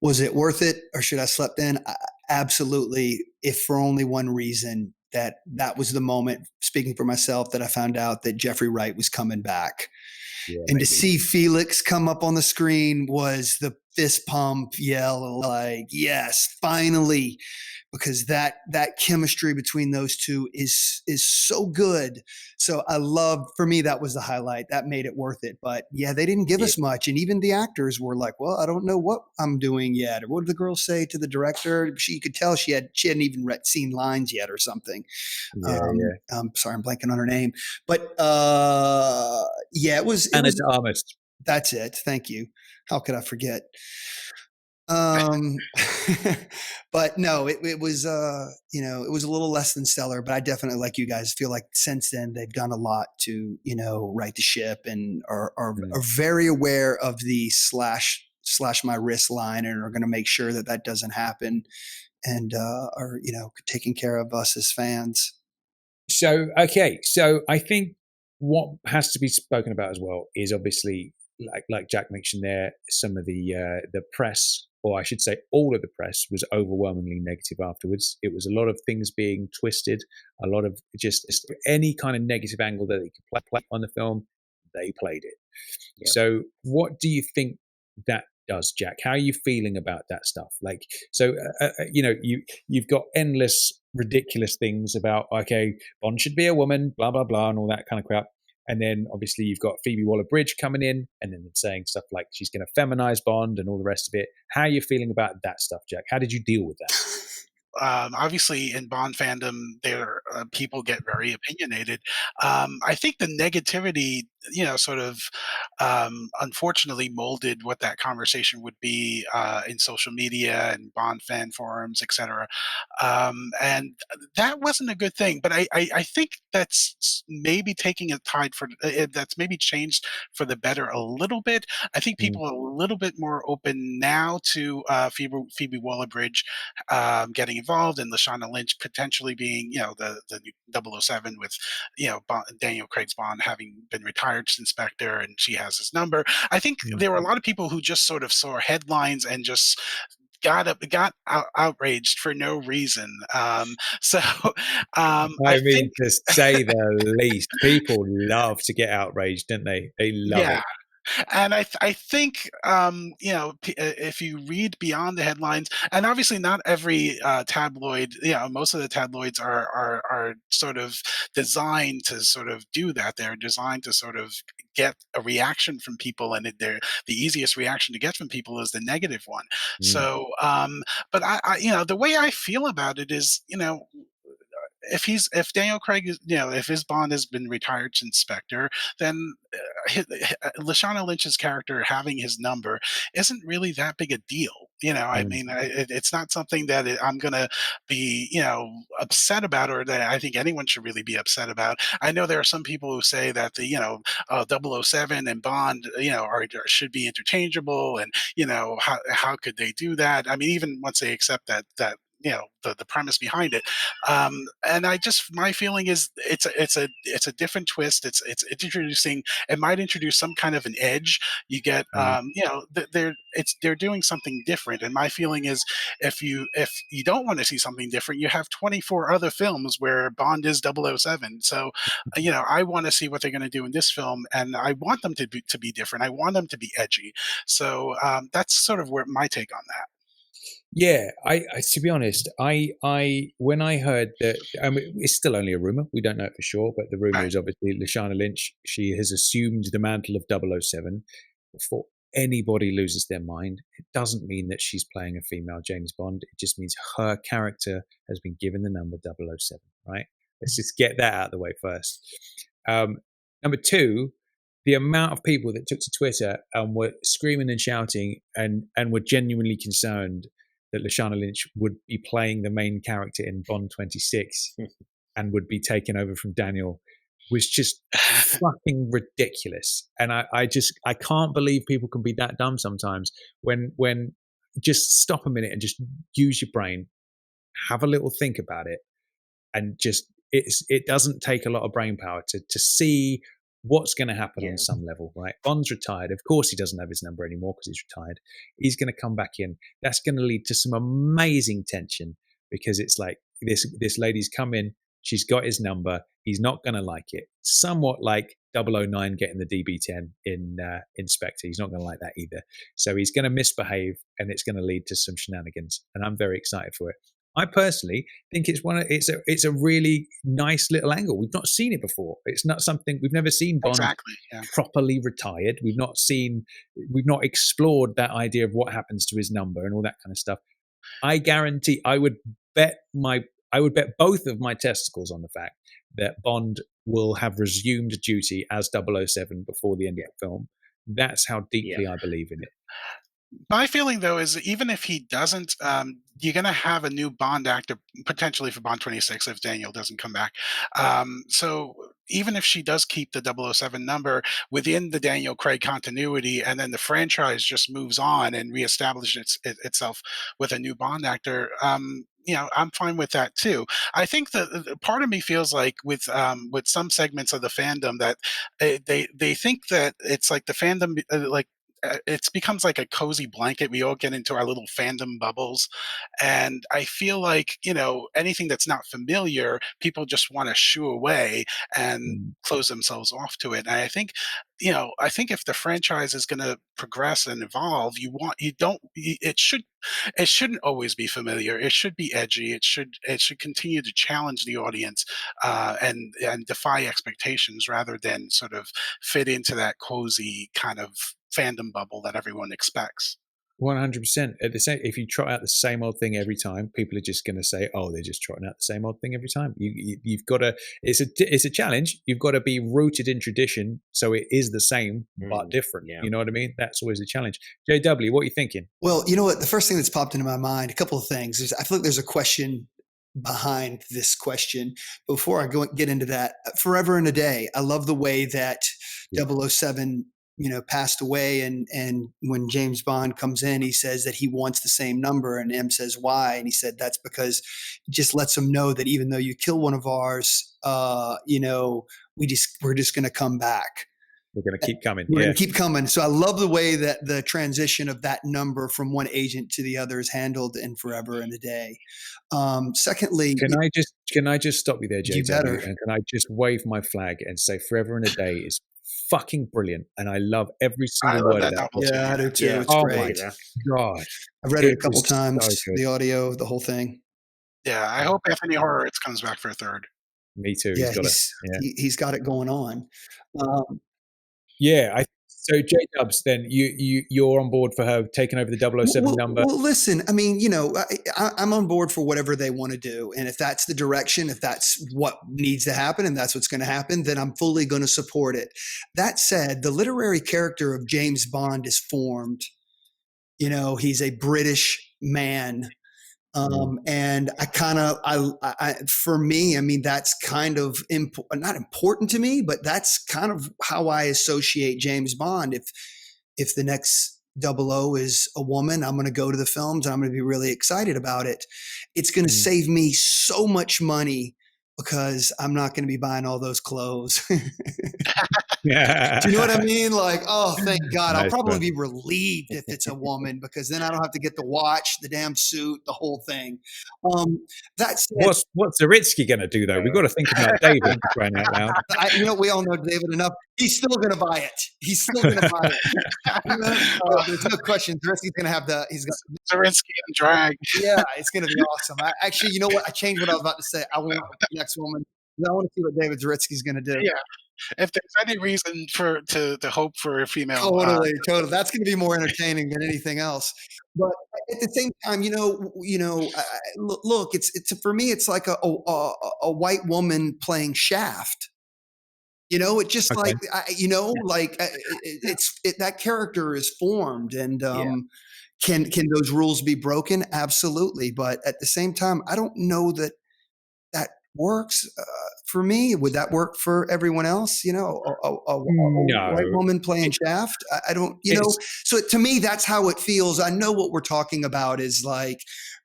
Was it worth it, or should I slept in? Absolutely. If for only one reason, that was the moment, speaking for myself, that I found out that Jeffrey Wright was coming back. Yeah, and maybe. To see Felix come up on the screen was the fist pump yell, like, yes, finally, because that chemistry between those two is so good. So for me, that was the highlight. That made it worth it. But yeah, they didn't give us much. And even the actors were like, well, I don't know what I'm doing yet. Or what did the girl say to the director? You could tell she hadn't even seen lines yet or something. I'm sorry, I'm blanking on her name. But it was Anna de Armas. That's it. Thank you. How could I forget? But no, it was, it was a little less than stellar, but I definitely, like you guys, feel like since then they've done a lot to, right the ship, and are very aware of the slash my wrist line, and are going to make sure that doesn't happen, and are, taking care of us as fans. So, okay. So I think what has to be spoken about as well is obviously, like Jack mentioned there, some of the press, or I should say all of the press, was overwhelmingly negative afterwards. It was a lot of things being twisted, a lot of just any kind of negative angle that they could play on the film, they played it. Yep. So what do you think that does, Jack? How are you feeling about that stuff? Like, so, you've got endless ridiculous things about, okay, Bond should be a woman, blah, blah, blah, and all that kind of crap. And then obviously you've got Phoebe Waller-Bridge coming in and then saying stuff like she's going to feminize Bond and all the rest of it. How are you feeling about that stuff, Jack? How did you deal with that? Obviously, in Bond fandom, there people get very opinionated. I think the negativity, sort of, unfortunately molded what that conversation would be in social media and Bond fan forums, etc. And that wasn't a good thing. But I think that's maybe taking a tide for that's maybe changed for the better a little bit. I think people are a little bit more open now to Phoebe Waller-Bridge getting involved, and Lashana Lynch potentially being, the new 007 with, Daniel Craig's Bond having been retired since Spectre, and she has his number. I think there were a lot of people who just sort of saw headlines and just got outraged for no reason. I mean, to say the least, people love to get outraged, don't they? They love it. And I think, if you read beyond the headlines, and obviously not every tabloid, most of the tabloids are sort of designed to sort of do that. They're designed to sort of get a reaction from people, and the easiest reaction to get from people is the negative one. So, but I the way I feel about it is, if Daniel Craig is, if his Bond has been retired since Spectre, then Lashana Lynch's character having his number isn't really that big a deal. I mean, it's not something that I'm going to be, upset about, or that I think anyone should really be upset about. I know there are some people who say that the, 007 and Bond, should be interchangeable, and, how could they do that? I mean, even once they accept that the premise behind it. And my feeling is it's a different twist. It's introducing, it might introduce some kind of an edge. You get, they're doing something different. And my feeling is, if you don't want to see something different, you have 24 other films where Bond is 007. So, I want to see what they're going to do in this film, and I want them to be different. I want them to be edgy. So that's sort of where my take on that. Yeah, I to be honest, when I heard that, it's still only a rumor. We don't know it for sure, but the rumor is obviously Lashana Lynch. She has assumed the mantle of 007. Before anybody loses their mind, it doesn't mean that she's playing a female James Bond. It just means her character has been given the number 007. Right? Let's just get that out of the way first. Number two, the amount of people that took to Twitter and were screaming and shouting and were genuinely concerned that Lashana Lynch would be playing the main character in Bond 26 and would be taken over from Daniel was just fucking ridiculous. And I can't believe people can be that dumb sometimes when just stop a minute and just use your brain, have a little think about it, and just it doesn't take a lot of brain power to see what's going to happen on some level, right? Bond's retired. Of course, he doesn't have his number anymore because he's retired. He's going to come back in. That's going to lead to some amazing tension because it's like this lady's come in. She's got his number. He's not going to like it. Somewhat like 009 getting the DB10 in Spectre. He's not going to like that either. So he's going to misbehave, and it's going to lead to some shenanigans. And I'm very excited for it. I personally think it's a really nice little angle. We've not seen it before. It's not something we've never seen Bond properly retired. We've not explored that idea of what happens to his number and all that kind of stuff. I guarantee I would bet both of my testicles on the fact that Bond will have resumed duty as 007 before the end of the film. That's how deeply I believe in it. My feeling, though, is even if he doesn't, you're going to have a new Bond actor potentially for Bond 26 if Daniel doesn't come back. So even if she does keep the 007 number within the Daniel Craig continuity, and then the franchise just moves on and reestablishes itself with a new Bond actor, I'm fine with that too. I think that part of me feels like with some segments of the fandom that they think that it's like the fandom it becomes like a cozy blanket. We all get into our little fandom bubbles. And I feel like, anything that's not familiar, people just want to shoo away and close themselves off to it. And I think if the franchise is going to progress and evolve, it shouldn't always be familiar. It should be edgy. It should continue to challenge the audience and defy expectations rather than sort of fit into that cozy kind of fandom bubble that everyone expects. 100%. At the same, if you trot out the same old thing every time, people are just going to say, "Oh, they're just trotting out the same old thing every time." You've got to. It's a challenge. You've got to be rooted in tradition, so it is the same but different. Yeah. You know what I mean? That's always a challenge. JW, what are you thinking? Well, you know what? The first thing that's popped into my mind, a couple of things. Is I feel like there's a question behind this question. Before I get into that, Forever and a Day. I love the way that 007 passed away, and when James Bond comes in, he says that he wants the same number, and M says why, and he said that's because it just lets him know that even though you kill one of ours, we're just going to come back. We're going to keep coming. We're going to keep coming. So I love the way that the transition of that number from one agent to the other is handled in Forever and a Day. Secondly, can I just stop you there, JW? You better. And can I just wave my flag and say Forever and a Day is fucking brilliant, and I love every single word of that. Yeah, I do too. It's great. My God, I've read it a couple times. So the audio, the whole thing. Yeah, I hope Anthony Horowitz comes back for a third. Me too. Yeah, he's got it going on. So J-Dubs, then you're on board for her taking over the 007 number? Well, listen, I mean, I'm on board for whatever they want to do. And if that's the direction, if that's what needs to happen and that's what's going to happen, then I'm fully going to support it. That said, the literary character of James Bond is formed. He's a British man. And for me, I mean, that's kind of not important to me, but that's kind of how I associate James Bond. If the next Double O is a woman. I'm going to go to the films and I'm going to be really excited about it. It's going to Mm. save me so much money because I'm not going to be buying all those clothes. Yeah. Do you know what I mean? Like, oh, thank God. I'll Nice probably one. be relieved if it's a woman because then I don't have to get the watch, the damn suit, the whole thing. That said, What's Zaritsky going to do though? We've got to think about David for crying out loud. we all know David enough. He's still going to buy it. He's still going to buy it. There's no question. Zaritsky's going to have he's got Zarinsky and drag. Yeah, it's going to be awesome. Actually, you know what? I changed what I was about to say. I want the next woman. I want to see what David Zaritsky's going to do. Yeah. If there's any reason to hope for a female, Totally. That's going to be more entertaining than anything else. But at the same time, look, it's for me, it's like a white woman playing Shaft. It just Okay. that character is formed, and can those rules be broken? Absolutely. But at the same time, I don't know that works for me. Would that work for everyone else? A white woman playing Shaft. I don't. So to me, that's how it feels. I know what we're talking about is like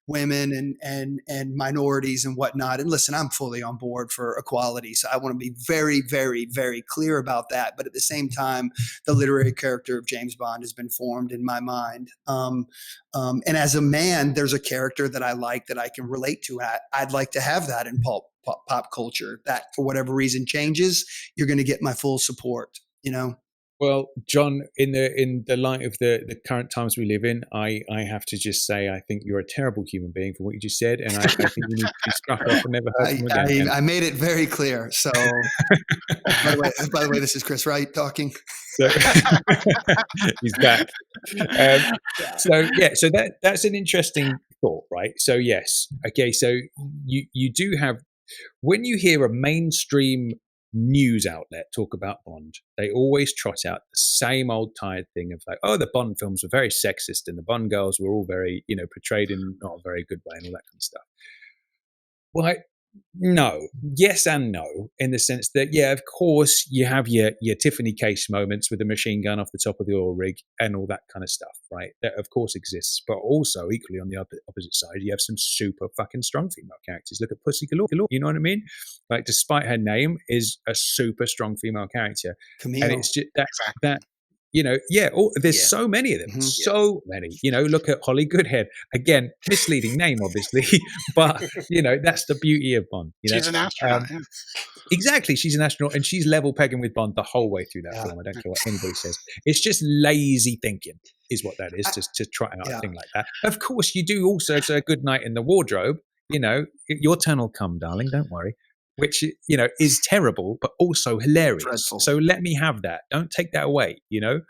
women and minorities and whatnot. And listen, I'm fully on board for equality. So I want to be very, very, very clear about that. But at the same time, the literary character of James Bond has been formed in my mind. And as a man, there's a character that I like that I can relate to. I'd like to have that in pop culture. That for whatever reason changes, you're going to get my full support, Well, John, in the light of the current times we live in, I have to just say I think you're a terrible human being for what you just said, and I think you need to be struck off and never heard from again. I made it very clear. So, by the way, this is Chris Wright talking. So, he's back. So that's an interesting thought, right? So yes, okay. So you do have, when you hear a mainstream news outlet talk about Bond, they always trot out the same old tired thing of like, oh, the Bond films were very sexist and the Bond girls were all very, portrayed in not a very good way and all that kind of stuff. Well, no, yes and no, in the sense that, yeah, of course, you have your Tiffany Case moments with the machine gun off the top of the oil rig and all that kind of stuff, right? That, of course, exists. But also, equally on the opposite side, you have some super fucking strong female characters. Look at Pussy Galore, you know what I mean? Like, despite her name, is a super strong female character. Camille. And it's just that there's so many of them, so many. Look at Holly Goodhead. Again, misleading name, obviously, but that's the beauty of Bond. She's an astronaut. Exactly, she's an astronaut, and she's level pegging with Bond the whole way through that film. I don't care what anybody says. It's just lazy thinking, is what that is. Just to try out a thing like that. Of course, you do also. It's a good night in the wardrobe. Your turn will come, darling. Don't worry. Which is terrible, but also hilarious. Dreadful. So let me have that. Don't take that away. Now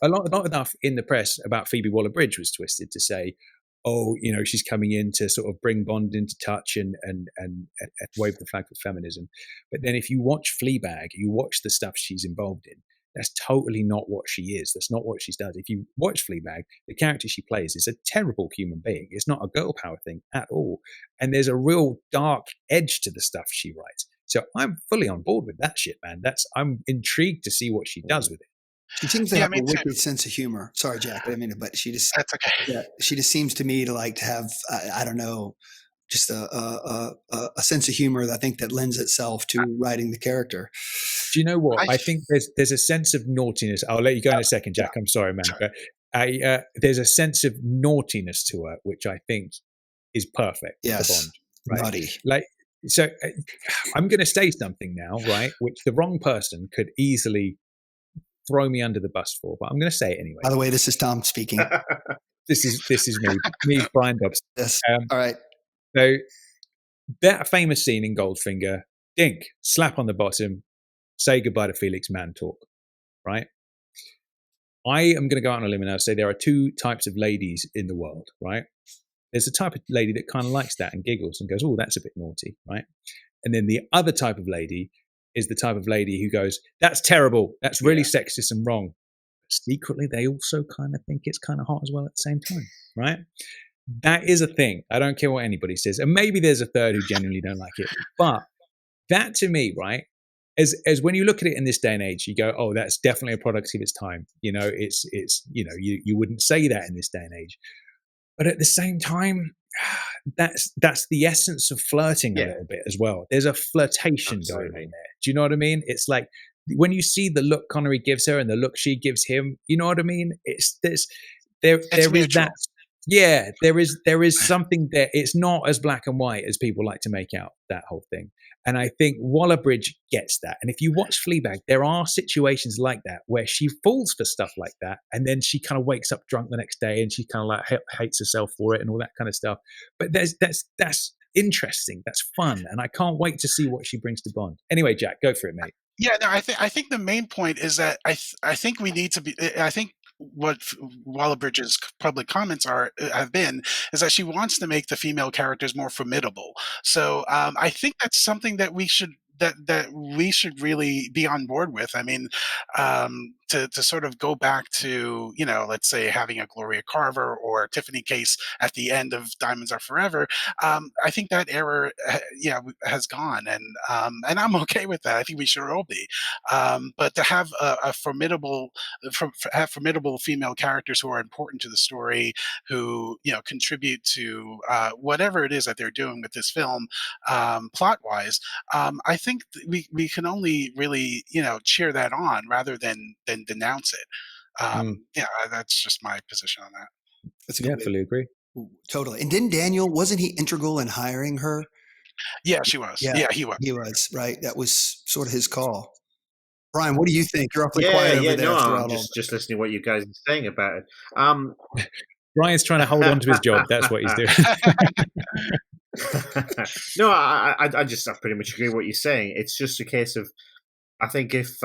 not enough in the press about Phoebe Waller-Bridge was twisted to say, oh, she's coming in to sort of bring Bond into touch and wave the flag for feminism. But then if you watch Fleabag, you watch the stuff she's involved in. That's totally not what she is. That's not what she does. If you watch Fleabag, the character she plays is a terrible human being. It's not a girl power thing at all. And there's a real dark edge to the stuff she writes. So I'm fully on board with that shit, man. I'm intrigued to see what she does with it. She seems to have a wicked sense of humor. Sorry, Jack, I didn't mean it, but she just That's okay. Yeah, she just seems to me to have I don't know, just a sense of humor that I think that lends itself to writing the character. Do you know what? I think there's a sense of naughtiness. I'll let you go in a second, Jack. I'm sorry, man, but there's a sense of naughtiness to her, which I think is perfect for Bond. Right? Naughty. So I'm going to say something now, right? Which the wrong person could easily throw me under the bus for, but I'm going to say it anyway. By the way, this is Tom speaking. This is me, Brian Dobbs. Yes. All right. So that famous scene in Goldfinger, dink, slap on the bottom, say goodbye to Felix Mantalk, right? I am going to go out on a limb and I'll say there are two types of ladies in the world, right? There's a type of lady that kind of likes that and giggles and goes, oh, that's a bit naughty, right? And then the other type of lady is the type of lady who goes, that's terrible, that's really sexist and wrong. But secretly, they also kind of think it's kind of hot as well at the same time, right? That is a thing. I don't care what anybody says. And maybe there's a third who genuinely don't like it. But that to me, right, as when you look at it in this day and age, you go, oh, that's definitely a product of its time. It's you wouldn't say that in this day and age. But at the same time, that's the essence of flirting a little bit as well. There's a flirtation going on there. Do you know what I mean? It's like when you see the look Connery gives her and the look she gives him, you know what I mean? There is that. Yeah, there is something there. It's not as black and white as people like to make out that whole thing. And I think Waller-Bridge gets that. And if you watch Fleabag, there are situations like that where she falls for stuff like that, and then she kind of wakes up drunk the next day, and she kind of like hates herself for it and all that kind of stuff. But that's interesting. That's fun, and I can't wait to see what she brings to Bond. Anyway, Jack, go for it, mate. Yeah, no, I think the main point is that I think we need to be. I think what Waller-Bridge's public comments have been is that she wants to make the female characters more formidable. So I think that's something that we should really be on board with. I mean, to sort of go back to, let's say having a Gloria Carver or Tiffany Case at the end of Diamonds Are Forever. I think that era, has gone, and I'm okay with that. I think we should all be. But to have a formidable female characters who are important to the story, who contribute to whatever it is that they're doing with this film, plot wise, I think we can only really cheer that on rather than denounce it. Yeah, that's just my position on that. That's a good way. Fully agree. Totally. And didn't Daniel, wasn't he integral in hiring her? Yeah, she was. Yeah, he was. He was, right. That was sort of his call. Brian, what do you think? You're awfully quiet over there. No, I'm just listening to what you guys are saying about it. Brian's trying to hold on to his job. That's what he's doing. No, I pretty much agree with what you're saying. It's just a case of, I think if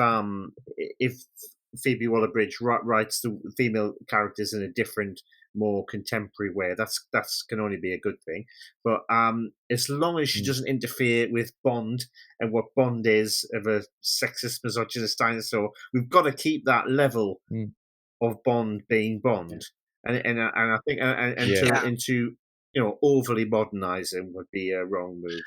Phoebe Waller-Bridge writes the female characters in a different, more contemporary way, that's can only be a good thing. But as long as she doesn't interfere with Bond and what Bond is, of a sexist, misogynist dinosaur, we've got to keep that level of Bond being Bond. And I think into overly modernizing would be a wrong move.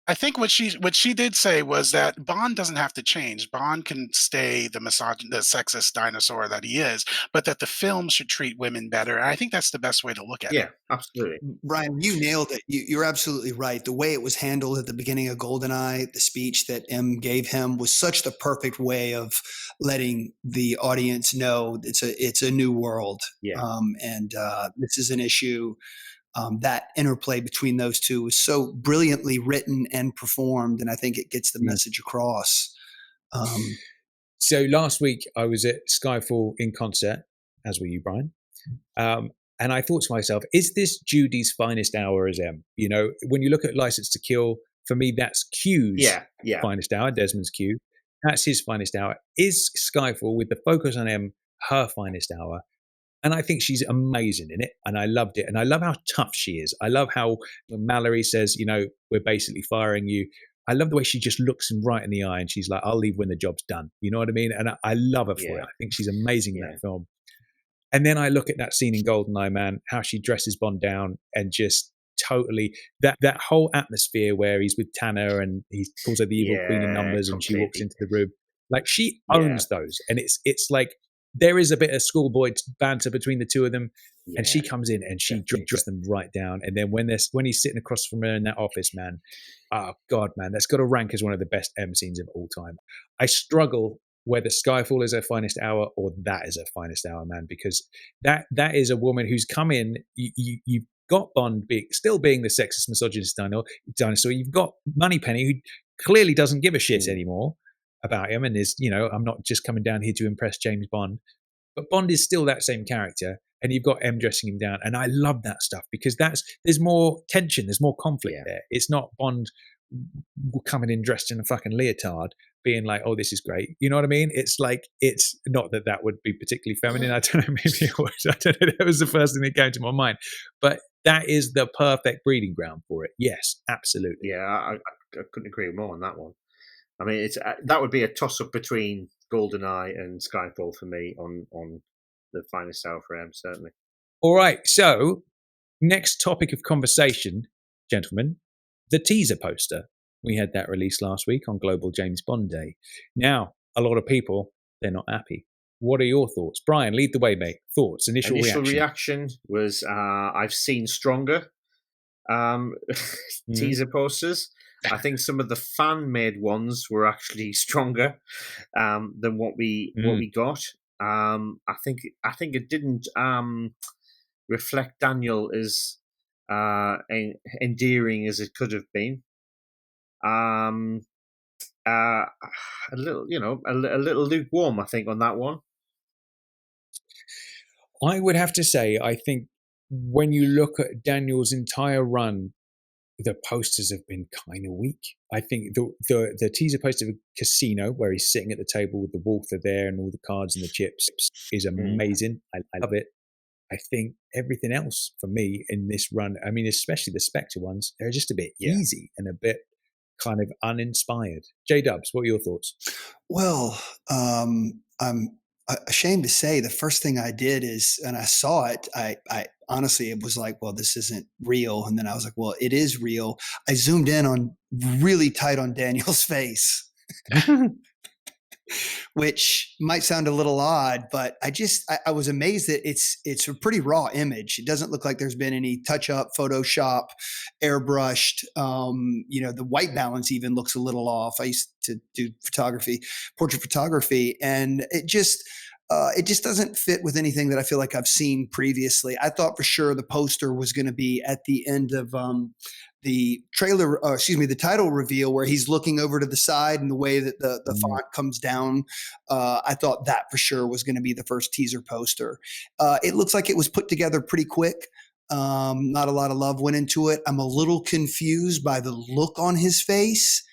I think what she did say was that Bond doesn't have to change. Bond can stay the sexist dinosaur that he is, but that the film should treat women better. And I think that's the best way to look at it. Yeah, absolutely. Brian, you nailed it. You're absolutely right. The way it was handled at the beginning of GoldenEye, the speech that M gave him, was such the perfect way of letting the audience know it's a new world. Yeah. And this is an issue. That interplay between those two is so brilliantly written and performed, and I think it gets the message across. So last week I was at Skyfall in concert, as were you, Brian. And I thought to myself, is this Judy's finest hour as M? When you look at License to Kill, for me, that's Q's finest hour, Desmond's Q. That's his finest hour. Is Skyfall, with the focus on M, her finest hour? And I think she's amazing in it, and I loved it. And I love how tough she is. I love how Mallory says, we're basically firing you. I love the way she just looks him right in the eye, and she's like, I'll leave when the job's done. You know what I mean? And I love her for it. I think she's amazing in that film. And then I look at that scene in GoldenEye, man, how she dresses Bond down, and just totally that whole atmosphere where he's with Tanner and he calls her the evil queen of numbers, and she walks into the room. Like, she owns those. And it's like, there is a bit of schoolboy banter between the two of them, and she comes in and she dresses them right down. And then when he's sitting across from her in that office, man, oh God, man, that's got to rank as one of the best M scenes of all time. I struggle whether Skyfall is her finest hour or that is her finest hour, man, because that is a woman who's come in. You've got Bond still being the sexist, misogynist dinosaur. You've got Moneypenny, who clearly doesn't give a shit anymore about him, and is, I'm not just coming down here to impress James Bond, but Bond is still that same character, and you've got M dressing him down, and I love that stuff because there's more tension, there's more conflict there. It's not Bond coming in dressed in a fucking leotard being like, oh, this is great, you know what I mean? It's like, it's not that would be particularly feminine. I don't know, maybe it was. I don't know, that was the first thing that came to my mind, but that is the perfect breeding ground for it. Yes, absolutely. Yeah, I couldn't agree more on that one. I mean, that would be a toss-up between GoldenEye and Skyfall for me on the finest hour for M, certainly. All right, so next topic of conversation, gentlemen, the teaser poster We had that released last week on Global James Bond Day. Now, a lot of people, they're not happy. What are your thoughts? Brian, lead the way, mate. Thoughts, initial reaction was I've seen stronger teaser posters. I think some of the fan-made ones were actually stronger than what we got. I think it didn't reflect Daniel as endearing as it could have been. A little, a little lukewarm, I think, on that one. I would have to say, I think when you look at Daniel's entire run, the posters have been kind of weak. I think the teaser poster of Casino, where he's sitting at the table with the Walther there and all the cards and the chips, is amazing. I love it. I think everything else for me in this run, I mean, especially the Spectre ones, they're just a bit easy and a bit kind of uninspired. J-Dubs, what are your thoughts? Well, I'm ashamed to say the first thing I did is, and I saw it, I honestly, it was like, well, this isn't real. And then I was like, well, it is real. I zoomed in on really tight on Daniel's face, which might sound a little odd, but I was amazed that it's a pretty raw image. It doesn't look like there's been any touch up, Photoshop, airbrushed. The white balance even looks a little off. I used to do portrait photography, and it just doesn't fit with anything that I feel like I've seen previously. I thought for sure the poster was going to be at the end of the trailer, the title reveal, where he's looking over to the side and the way that the font comes down. I thought that for sure was going to be the first teaser poster. It looks like it was put together pretty quick. Not a lot of love went into it. I'm a little confused by the look on his face.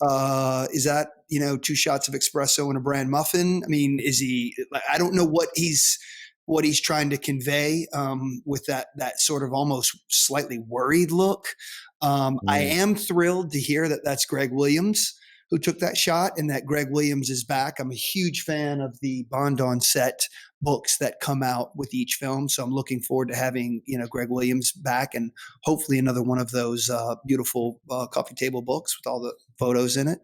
Is that, 2 shots of espresso and a bran muffin? I mean, I don't know what he's trying to convey with that sort of almost slightly worried look. I am thrilled to hear that that's Greg Williams who took that shot and that Greg Williams is back. I'm a huge fan of the Bond on Set books that come out with each film. So I'm looking forward to having, Greg Williams back, and hopefully another one of those beautiful coffee table books with all the photos in it.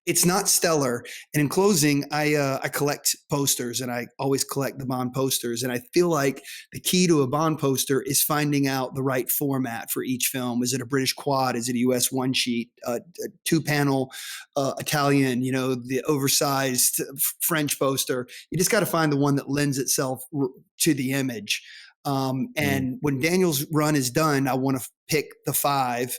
It's not stellar. And in closing, I collect posters, and I always collect the Bond posters. And I feel like the key to a Bond poster is finding out the right format for each film. Is it a British quad? Is it a US one sheet? A 2-panel Italian, the oversized French poster? You just got to find the one that lends itself to the image. And when Daniel's run is done, I want to pick the 5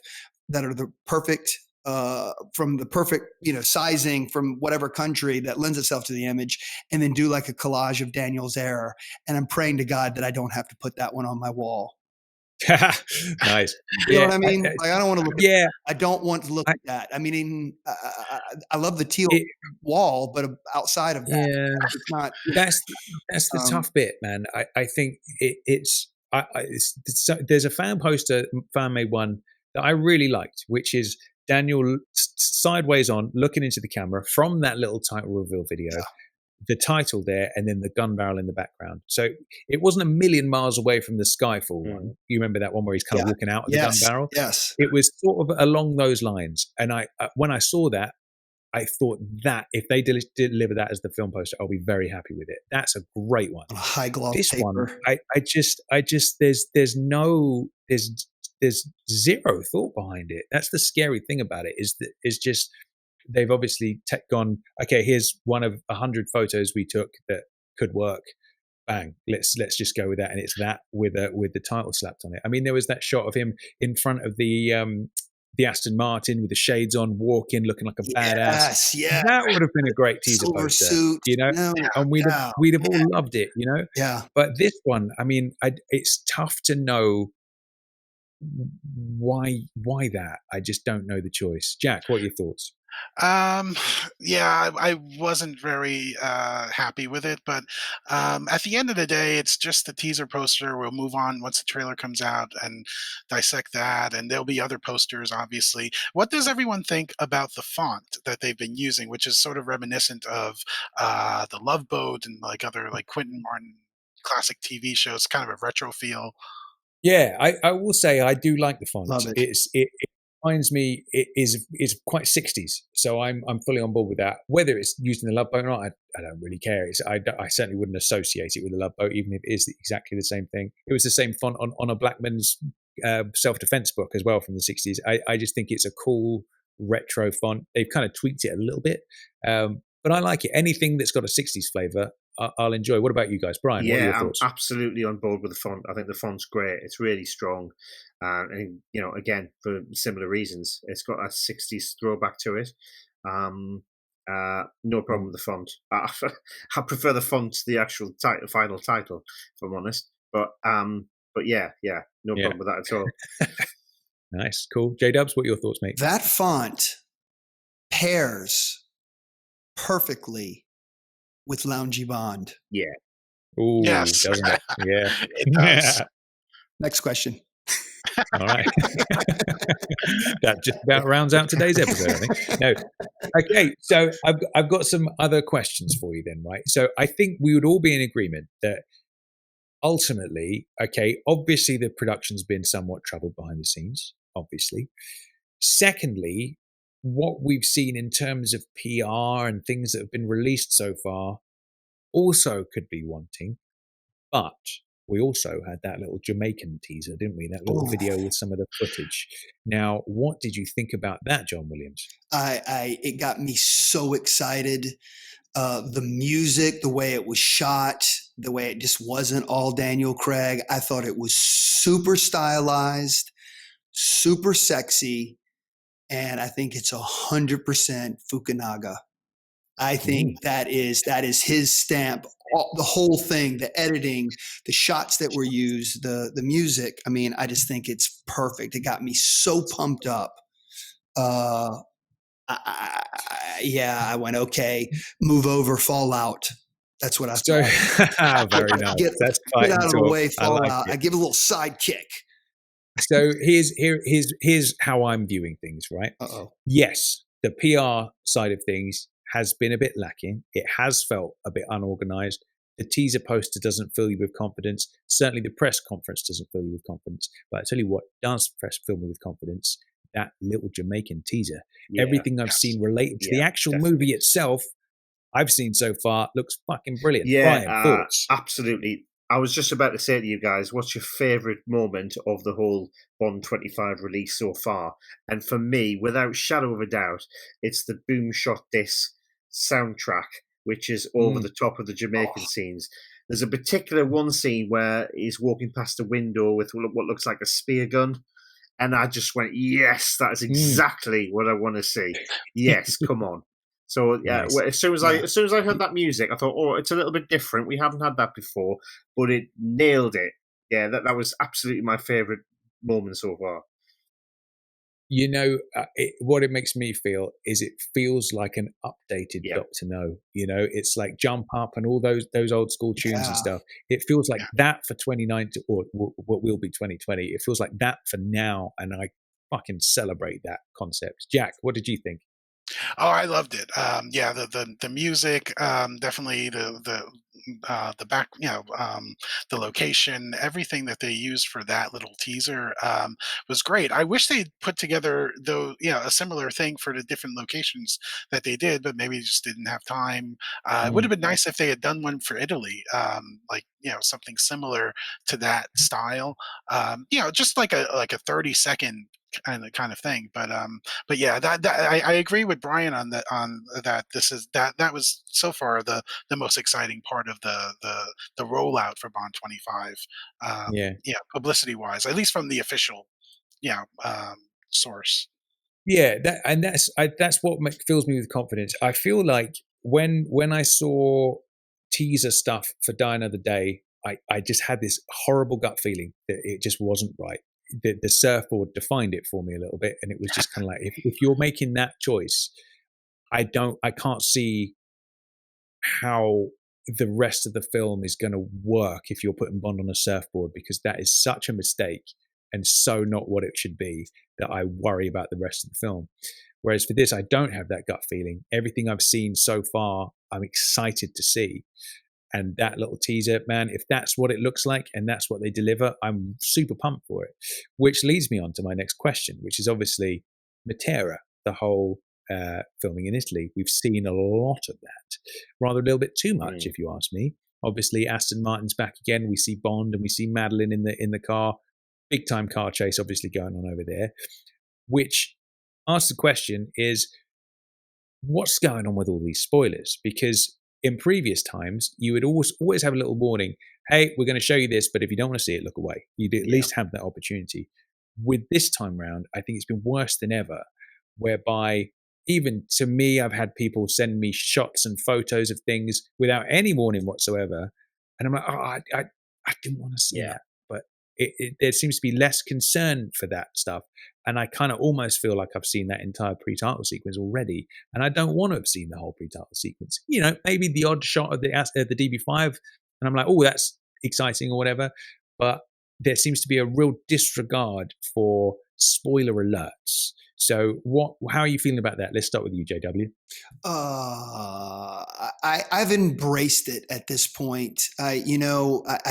that are the perfect from the perfect, sizing from whatever country that lends itself to the image, and then do like a collage of Daniel's era. And I'm praying to God that I don't have to put that one on my wall. Nice. You know what I mean? I don't want to look. I don't want to look at that. I mean, I love the teal wall, but outside of that, it's not. That's the tough bit, man. I think there's a fan made one that I really liked, which is Daniel sideways on, looking into the camera from that little title reveal video, the title there, and then the gun barrel in the background. So it wasn't a million miles away from the Skyfall one. You remember that one where he's kind of walking out of the gun barrel? Yes. It was sort of along those lines. And when I saw that, I thought that if they deliver that as the film poster, I'll be very happy with it. That's a great one. High gloss this paper. One, there's zero thought behind it. That's the scary thing about it, is just they've obviously gone, okay, here's one of 100 photos we took that could work. Bang, let's just go with that, and it's that with the title slapped on it. I mean, there was that shot of him in front of the Aston Martin with the shades on, walking, looking like a badass. Yeah, that would have been a great teaser Silver poster, suit, and we'd have all loved it, Yeah. But this one, I mean, it's tough to know why that. I just don't know the choice. Jack, what are your thoughts? I wasn't very happy with it, but at the end of the day, it's just the teaser poster. We'll move on once the trailer comes out and dissect that, and there'll be other posters, obviously. What does everyone think about the font that they've been using, which is sort of reminiscent of the Love Boat and like other like Quentin Martin classic TV shows, kind of a retro feel? Yeah, I will say I do like the font. Love it. reminds me is quite 60s. So I'm fully on board with that. Whether it's used in the Love Boat or not, I don't really care. I certainly wouldn't associate it with the Love Boat, even if it is exactly the same thing. It was the same font on a Blackman's self-defense book as well from the 60s. I just think it's a cool retro font. They've kind of tweaked it a little bit, but I like it. Anything that's got a 60s flavor, I'll enjoy. What about you guys? Brian, what are your thoughts? I'm absolutely on board with the font. I think the font's great. It's really strong. And, again, for similar reasons, it's got a 60s throwback to it. No problem with the font. I prefer the font to the actual final title, if I'm honest. But yeah, no problem with that at all. Nice, cool. J-Dubs, what are your thoughts, mate? That font pairs perfectly with Loungy Bond. Yeah. Ooh, Yes. doesn't it? Yeah. It does. Next question. All right. That just about rounds out today's episode, I think. No. Okay, so I've got some other questions for you then, right? So I think we would all be in agreement that ultimately, okay, obviously the production's been somewhat troubled behind the scenes, obviously. Secondly, what we've seen in terms of PR and things that have been released so far also could be wanting, but we also had that little Jamaican teaser, didn't we? That little video with some of the footage. Now, what did you think about that, John Williams? It got me so excited. The music, the way it was shot, the way it just wasn't all Daniel Craig. I thought it was super stylized, super sexy, and I think it's 100% Fukunaga. I think that is his stamp. The whole thing, the editing, the shots that were used, the music. I mean, I just think it's perfect. It got me so pumped up. I went, okay, move over, Fallout. That's what I thought. Very nice. Get out of the way, Fallout. I give a little side kick. So here's how I'm viewing things, right? Yes, the PR side of things has been a bit lacking. It has felt a bit unorganized. The teaser poster doesn't fill you with confidence. Certainly the press conference doesn't fill you with confidence. But I tell you what does fill me with confidence, that little Jamaican teaser. Everything I've seen related to the actual movie itself, I've seen so far, looks fucking brilliant. Yeah, Brian, thoughts? Absolutely. I was just about to say to you guys, what's your favourite moment of the whole Bond 25 release so far? And for me, without shadow of a doubt, it's the Boom Shot This soundtrack, which is over the top of the Jamaican scenes. There's a particular one scene where he's walking past a window with what looks like a spear gun. And I just went, yes, that is exactly what I want to see. Yes, come on. So yeah, Nice. as soon as I heard that music, I thought, oh, it's a little bit different. We haven't had that before, but it nailed it. Yeah, that was absolutely my favorite moment so far. You know, what it makes me feel is it feels like an updated Dr. No. You know, it's like Jump Up and all those old school tunes and stuff. It feels like that for 2019 or what will be 2020. It feels like that for now, and I fucking celebrate that concept. Jack, what did you think? Oh, I loved it. The music, definitely the back, the location, everything that they used for that little teaser was great. I wish they'd put together a similar thing for the different locations that they did, but maybe just didn't have time. It would have been nice if they had done one for Italy, something similar to that style. Just like a 30-second kind of thing, but yeah, that I agree with Brian on that. That was so far the most exciting part of the rollout for Bond 25. Publicity wise, at least from the official source. Yeah, that's what fills me with confidence. I feel like when I saw teaser stuff for Die Another Day, I just had this horrible gut feeling that it just wasn't right. The surfboard defined it for me a little bit, and it was just kind of like, if you're making that choice, I can't see how the rest of the film is going to work if you're putting Bond on a surfboard, because that is such a mistake and so not what it should be that I worry about the rest of the film. Whereas for this, I don't have that gut feeling. Everything I've seen so far, I'm excited to see. And that little teaser, man, if that's what it looks like and that's what they deliver, I'm super pumped for it. Which leads me on to my next question, which is obviously Matera, the whole filming in Italy. We've seen a lot of that, rather a little bit too much, if you ask me. Obviously, Aston Martin's back again. We see Bond and we see Madeline in the car. Big time car chase, obviously going on over there. Which asks the question is, what's going on with all these spoilers? Because in previous times, you would always have a little warning. Hey, we're going to show you this, but if you don't want to see it, look away. You'd at least have that opportunity. With this time round, I think it's been worse than ever, whereby even to me, I've had people send me shots and photos of things without any warning whatsoever. And I'm like, oh, I didn't want to see that. But there seems to be less concern for that stuff. And I kind of almost feel like I've seen that entire pre-title sequence already. And I don't want to have seen the whole pre-title sequence. You know, maybe the odd shot of the DB5. And I'm like, oh, that's exciting or whatever. But there seems to be a real disregard for spoiler alerts. So how are you feeling about that? Let's start with you, JW. I've embraced it at this point. I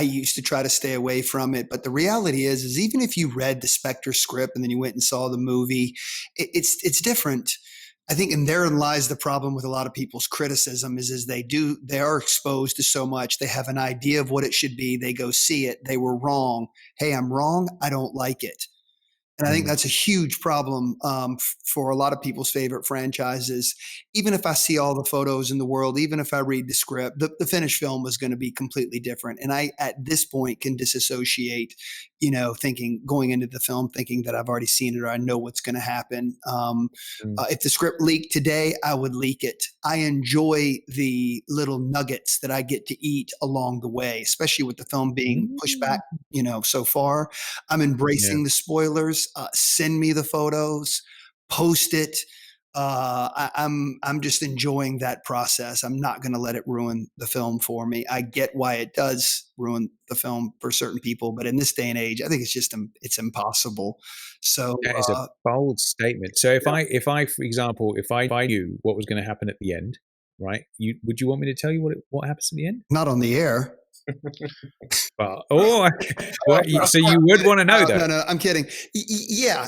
used to try to stay away from it, but the reality is even if you read the Spectre script and then you went and saw the movie, it's different. I think, and therein lies the problem with a lot of people's criticism is they are exposed to so much. They have an idea of what it should be. They go see it. They were wrong. Hey, I'm wrong. I don't like it. And I think that's a huge problem for a lot of people's favorite franchises. Even if I see all the photos in the world, even if I read the script, the finished film was going to be completely different. And I, at this point, can disassociate, going into the film, thinking that I've already seen it or I know what's going to happen. If the script leaked today, I would leak it. I enjoy the little nuggets that I get to eat along the way, especially with the film being pushed back, so far. I'm embracing the spoilers. Send me the photos, post it. I'm just enjoying that process. I'm not going to let it ruin the film for me. I get why it does ruin the film for certain people, but in this day and age, I think it's impossible. So that is a bold statement. So if I, for example, if I knew what was going to happen at the end, right? Would you want me to tell you what happens at the end? Not on the air. So you would want to know that? No, I'm kidding. Yeah.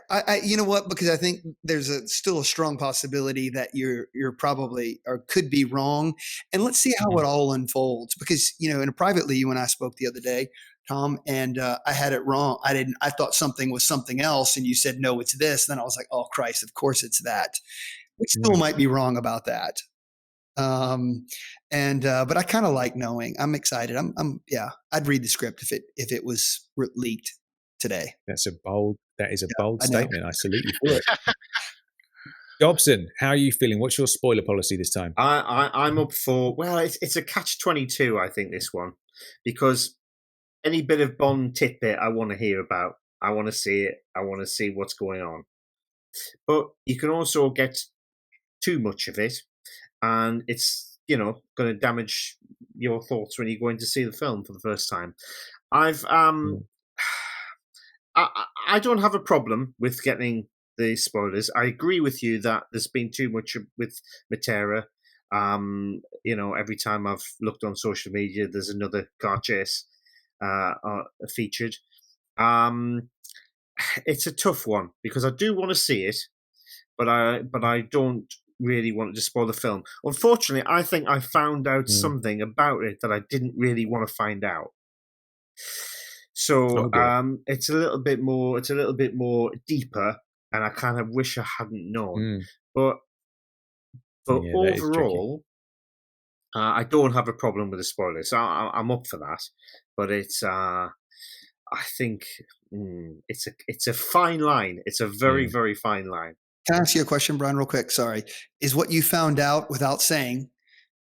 I you know what? Because I think there's still a strong possibility that you're probably or could be wrong. And let's see how it all unfolds. Because privately, you and I spoke the other day, Tom, and I had it wrong. I thought something was something else, and you said no, it's this. And then I was like, oh Christ, of course it's that. We still might be wrong about that. But I kind of like knowing. I'm excited. I'd read the script if it was leaked today. That is a bold statement. I salute you for it. Dobson, how are you feeling? What's your spoiler policy this time? I'm up for, it's a catch-22, I think, this one, because any bit of Bond tidbit I want to hear about. I want to see it. I want to see what's going on. But you can also get too much of it, and it's going to damage your thoughts when you're going to see the film for the first time. I don't have a problem with getting the spoilers. I agree with you that there's been too much with Matera. Every time I've looked on social media, there's another car chase featured. It's a tough one because I do want to see it, but I don't really wanted to spoil the film. Unfortunately, I think I found out something about it that I didn't really want to find out. So it's a little bit more deeper, and I kind of wish I hadn't known. But overall, I don't have a problem with the spoilers. I'm up for that. But it's I think it's a fine line. It's a very very fine line. Can I ask you a question, Brian, real quick? Sorry. Is what you found out, without saying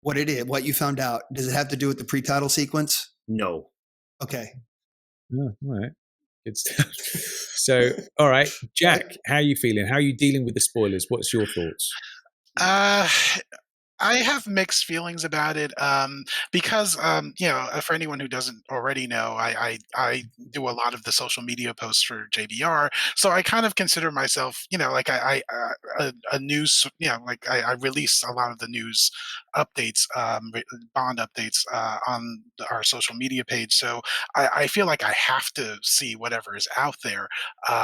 what it is, what you found out, does it have to do with the pre-title sequence? No. Okay. Oh, all right. Good stuff. So, all right. Jack, how are you feeling? How are you dealing with the spoilers? What's your thoughts? I have mixed feelings about it because, for anyone who doesn't already know, I do a lot of the social media posts for JBR. So I kind of consider myself, like a news, I release a lot of the news updates, Bond updates on our social media page. So I feel like I have to see whatever is out there.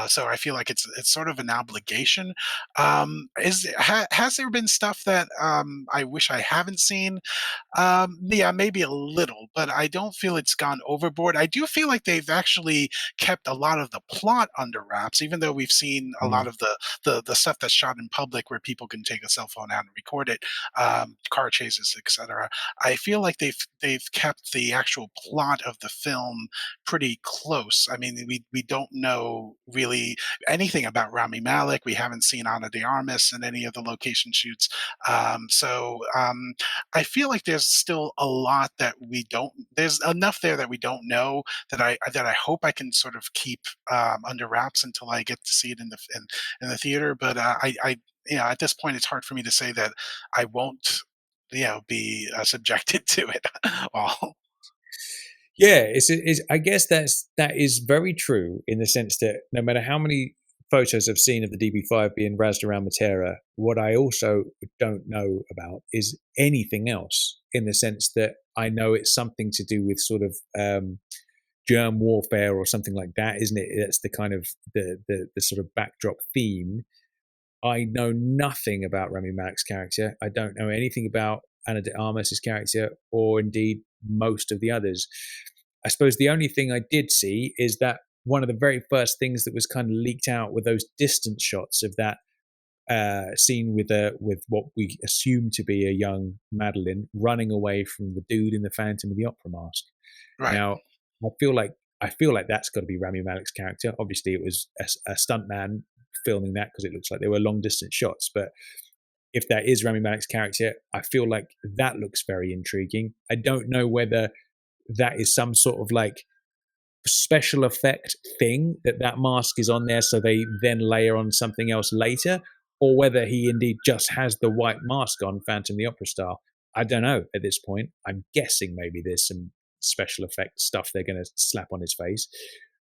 So I feel like it's sort of an obligation. Has there been stuff that I wish I haven't seen? Yeah, maybe a little, but I don't feel it's gone overboard. I do feel like they've actually kept a lot of the plot under wraps, even though we've seen a lot of the stuff that's shot in public where people can take a cell phone out and record it, car chases, etc. I feel like they've kept the actual plot of the film pretty close. I mean, we don't know really anything about Rami Malek. We haven't seen Ana de Armas in any of the location shoots. I feel like there's still a lot that we don't. There's enough there that we don't know that I hope I can sort of keep under wraps until I get to see it in the theater. But at this point, it's hard for me to say that I won't be subjected to it all. Yeah, I guess that is very true in the sense that no matter how many photos I've seen of the DB5 being razzed around Matera, what I also don't know about is anything else, in the sense that I know it's something to do with sort of germ warfare or something like that, isn't it? That's the kind of the sort of backdrop theme. I know nothing about Rami Malek's character. I don't know anything about Ana de Armas' character, or indeed most of the others. I suppose the only thing I did see is that one of the very first things that was kind of leaked out were those distance shots of that scene with what we assume to be a young Madeline running away from the dude in the Phantom of the Opera mask. Right. Now, I feel like that's got to be Rami Malek's character. Obviously, it was a stuntman filming that because it looks like they were long distance shots. But if that is Rami Malek's character, I feel like that looks very intriguing. I don't know whether that is some sort of like special effect thing that mask is on there so they then layer on something else later, or whether he indeed just has the white mask on, Phantom the Opera style. I don't know at this point. I'm guessing maybe there's some special effect stuff they're going to slap on his face,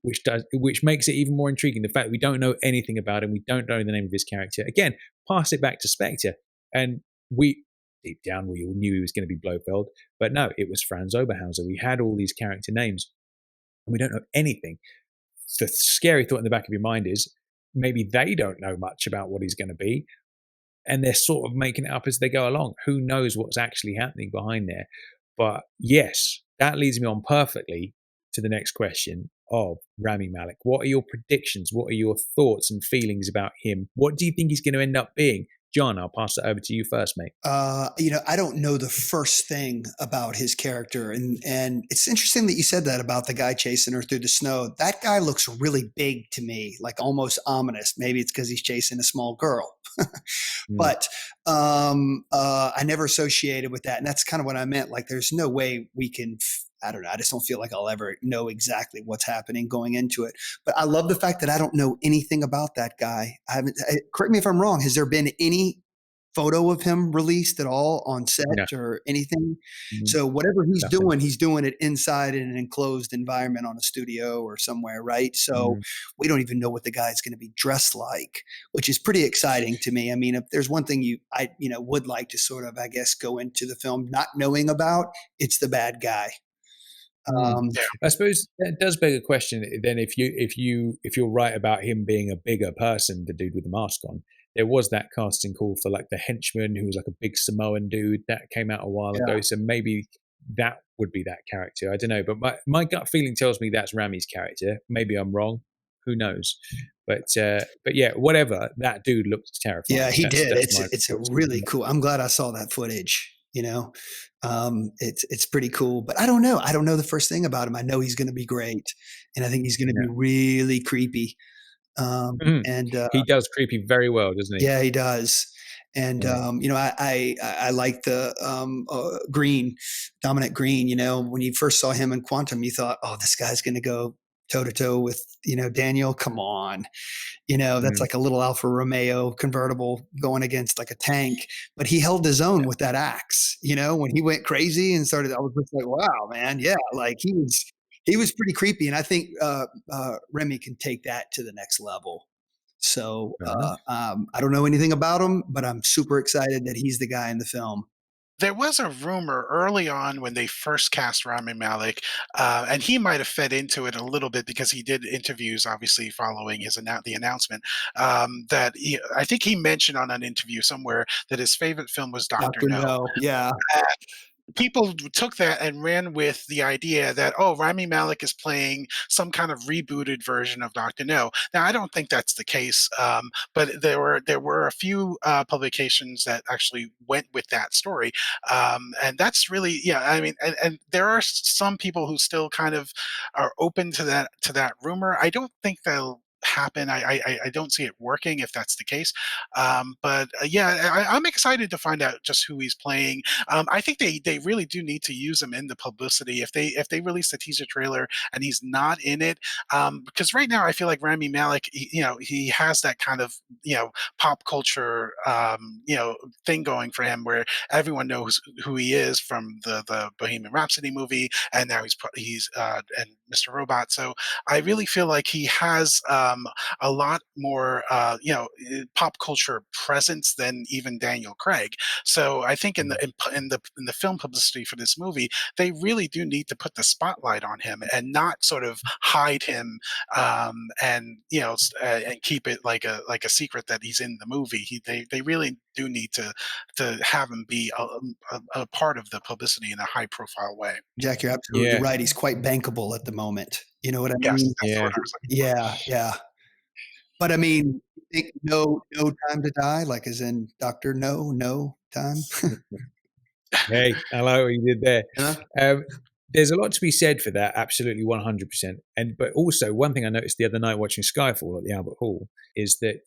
which makes it even more intriguing. The fact that we don't know anything about him, we don't know the name of his character. Again, pass it back to Spectre, and we deep down we all knew he was going to be Blofeld, but no, it was Franz Oberhauser. We had all these character names, and we don't know anything. The scary thought in the back of your mind is maybe they don't know much about what he's going to be, and they're sort of making it up as they go along. Who knows what's actually happening behind there? But yes, that leads me on perfectly to the next question of Rami Malek. What are your predictions? What are your thoughts and feelings about him? What do you think he's going to end up being? John, I'll pass it over to you first, mate. I don't know the first thing about his character. And it's interesting that you said that about the guy chasing her through the snow. That guy looks really big to me, like almost ominous. Maybe it's because he's chasing a small girl. But I never associated with that. And that's kind of what I meant. Like, there's no way we can, I don't know. I just don't feel like I'll ever know exactly what's happening going into it. But I love the fact that I don't know anything about that guy. Correct me if I'm wrong. Has there been any photo of him released at all on set or anything? So whatever he's doing it inside in an enclosed environment on a studio or somewhere, right? So we don't even know what the guy's going to be dressed like, which is pretty exciting to me. I mean, if there's one thing I would like to sort of, I guess, go into the film not knowing about, it's the bad guy. I suppose that does beg a question. Then, if you're right about him being a bigger person, the dude with the mask on, there was that casting call for like the henchman who was like a big Samoan dude that came out a while ago. So maybe that would be that character. I don't know, but my gut feeling tells me that's Rami's character. Maybe I'm wrong. Who knows? But yeah, whatever. That dude looked terrifying. Yeah, he did. It's a really cool. I'm glad I saw that footage. It's pretty cool, but I don't know. I don't know the first thing about him. I know he's going to be great, and I think he's going to be really creepy. And he does creepy very well, doesn't he? Yeah, he does. And I like the Dominic Green. When you first saw him in Quantum, you thought, oh, this guy's going to go toe to toe with Daniel. Come on. That's like a little Alfa Romeo convertible going against like a tank, but he held his own with that axe, when he went crazy and started, I was just like, wow, man. Yeah. Like he was pretty creepy. And I think, Remy can take that to the next level. So, I don't know anything about him, but I'm super excited that he's the guy in the film. There was a rumor early on when they first cast Rami Malek, and he might have fed into it a little bit because he did interviews, obviously following the announcement. I think he mentioned on an interview somewhere that his favorite film was Doctor Doctor No. No. Yeah. People took that and ran with the idea that, oh, Rami Malek is playing some kind of rebooted version of Doctor No. Now, I don't think that's the case, but there were a few publications that actually went with that story, and that's really, yeah. I mean, and there are some people who still kind of are open to that rumor. I don't think they'll happen. I don't see it working if that's the case. But yeah, I'm excited to find out just who he's playing. I think they really do need to use him in the publicity. If they release the teaser trailer and he's not in it, because right now I feel like Rami Malek, he has that kind of pop culture thing going for him where everyone knows who he is from the Bohemian Rhapsody movie, and now he's and Mr. Robot. So I really feel like he has a lot more, pop culture presence than even Daniel Craig. So I think in the film publicity for this movie, they really do need to put the spotlight on him and not sort of hide him, and keep it like a secret that he's in the movie. They really do need to have him be a part of the publicity in a high profile way. Jack, you're absolutely Yeah. right. He's quite bankable at the moment. You know what I Yes, mean? that's the Yeah. word I was looking for. Yeah. But I mean, you think no time to die, like as in Doctor No time. Hey, I like what you did there. Huh? There's a lot to be said for that, absolutely 100%. But also, one thing I noticed the other night watching Skyfall at the Albert Hall is that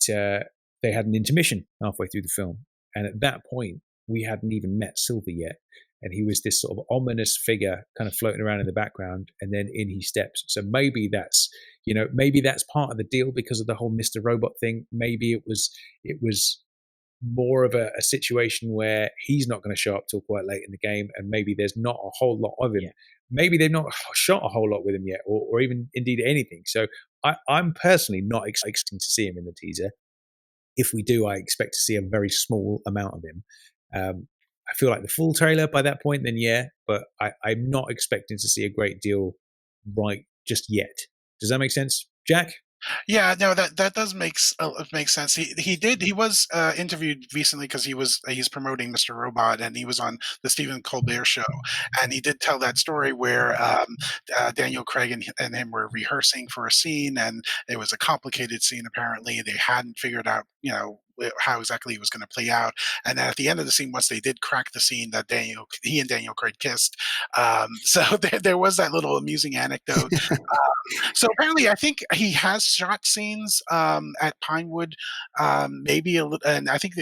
they had an intermission halfway through the film, and at that point, we hadn't even met Silver yet, and he was this sort of ominous figure, kind of floating around in the background, and then in he steps. So maybe that's part of the deal because of the whole Mr. Robot thing. Maybe it was more of a situation where he's not going to show up till quite late in the game, and maybe there's not a whole lot of him. Yeah. Maybe they've not shot a whole lot with him yet, or even indeed anything. So I'm personally not expecting to see him in the teaser. If we do, I expect to see a very small amount of him. I feel like the full trailer by that point, then yeah, but I'm not expecting to see a great deal right just yet. Does that make sense, Jack? Yeah, no, that does make sense. He was interviewed recently because he's promoting Mr. Robot, and he was on the Stephen Colbert show, and he did tell that story where Daniel Craig and him were rehearsing for a scene, and it was a complicated scene. Apparently, they hadn't figured out how exactly it was going to play out, and then at the end of the scene, once they did crack the scene, that he and Daniel Craig kissed. So there was that little amusing anecdote. So apparently, I think he has shot scenes at Pinewood, maybe a little, and I think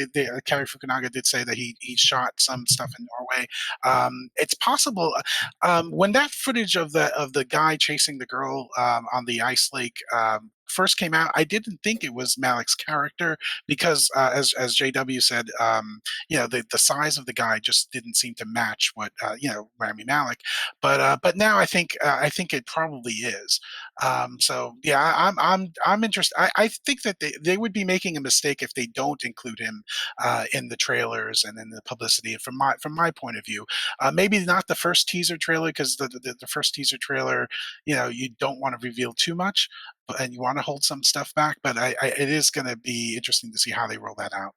Cary Fukunaga did say that he shot some stuff in Norway. It's possible when that footage of the guy chasing the girl on the ice lake first came out, I didn't think it was Malik's character because, as JW said, the size of the guy just didn't seem to match what Rami Malek. But now I think it probably is. So yeah, I'm interested. I think that they would be making a mistake if they don't include him in the trailers and in the publicity. From my point of view, maybe not the first teaser trailer, because the first teaser trailer, you don't want to reveal too much, and you want to hold some stuff back. But it is going to be interesting to see how they roll that out.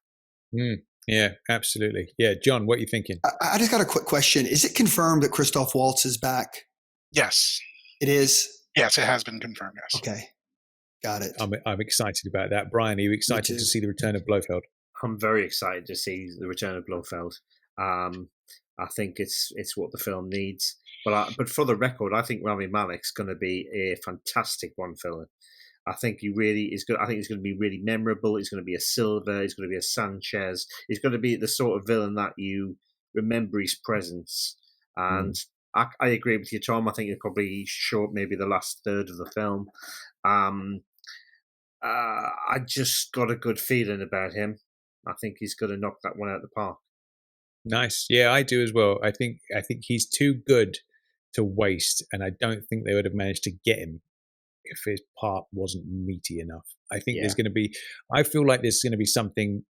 Yeah, absolutely. Yeah, John, what are you thinking? I just got a quick question. Is it confirmed that Christoph Waltz is back? Yes. It is? Yes, it has been confirmed, yes. Okay. Got it. I'm excited about that. Brian, are you excited to see the return of Blofeld? I'm very excited to see the return of Blofeld. I think it's what the film needs. But for the record, I think Rami Malek's going to be a fantastic Bond villain. I think he really is good. I think he's going to be really memorable. He's going to be a Silva. He's going to be a Sanchez. He's going to be the sort of villain that you remember his presence. And I agree with you, Tom. I think he'll probably show up maybe the last third of the film. I just got a good feeling about him. I think he's going to knock that one out of the park. Nice. Yeah, I do as well. I think he's too good to waste, and I don't think they would have managed to get him if his part wasn't meaty enough. I think I feel like there's going to be something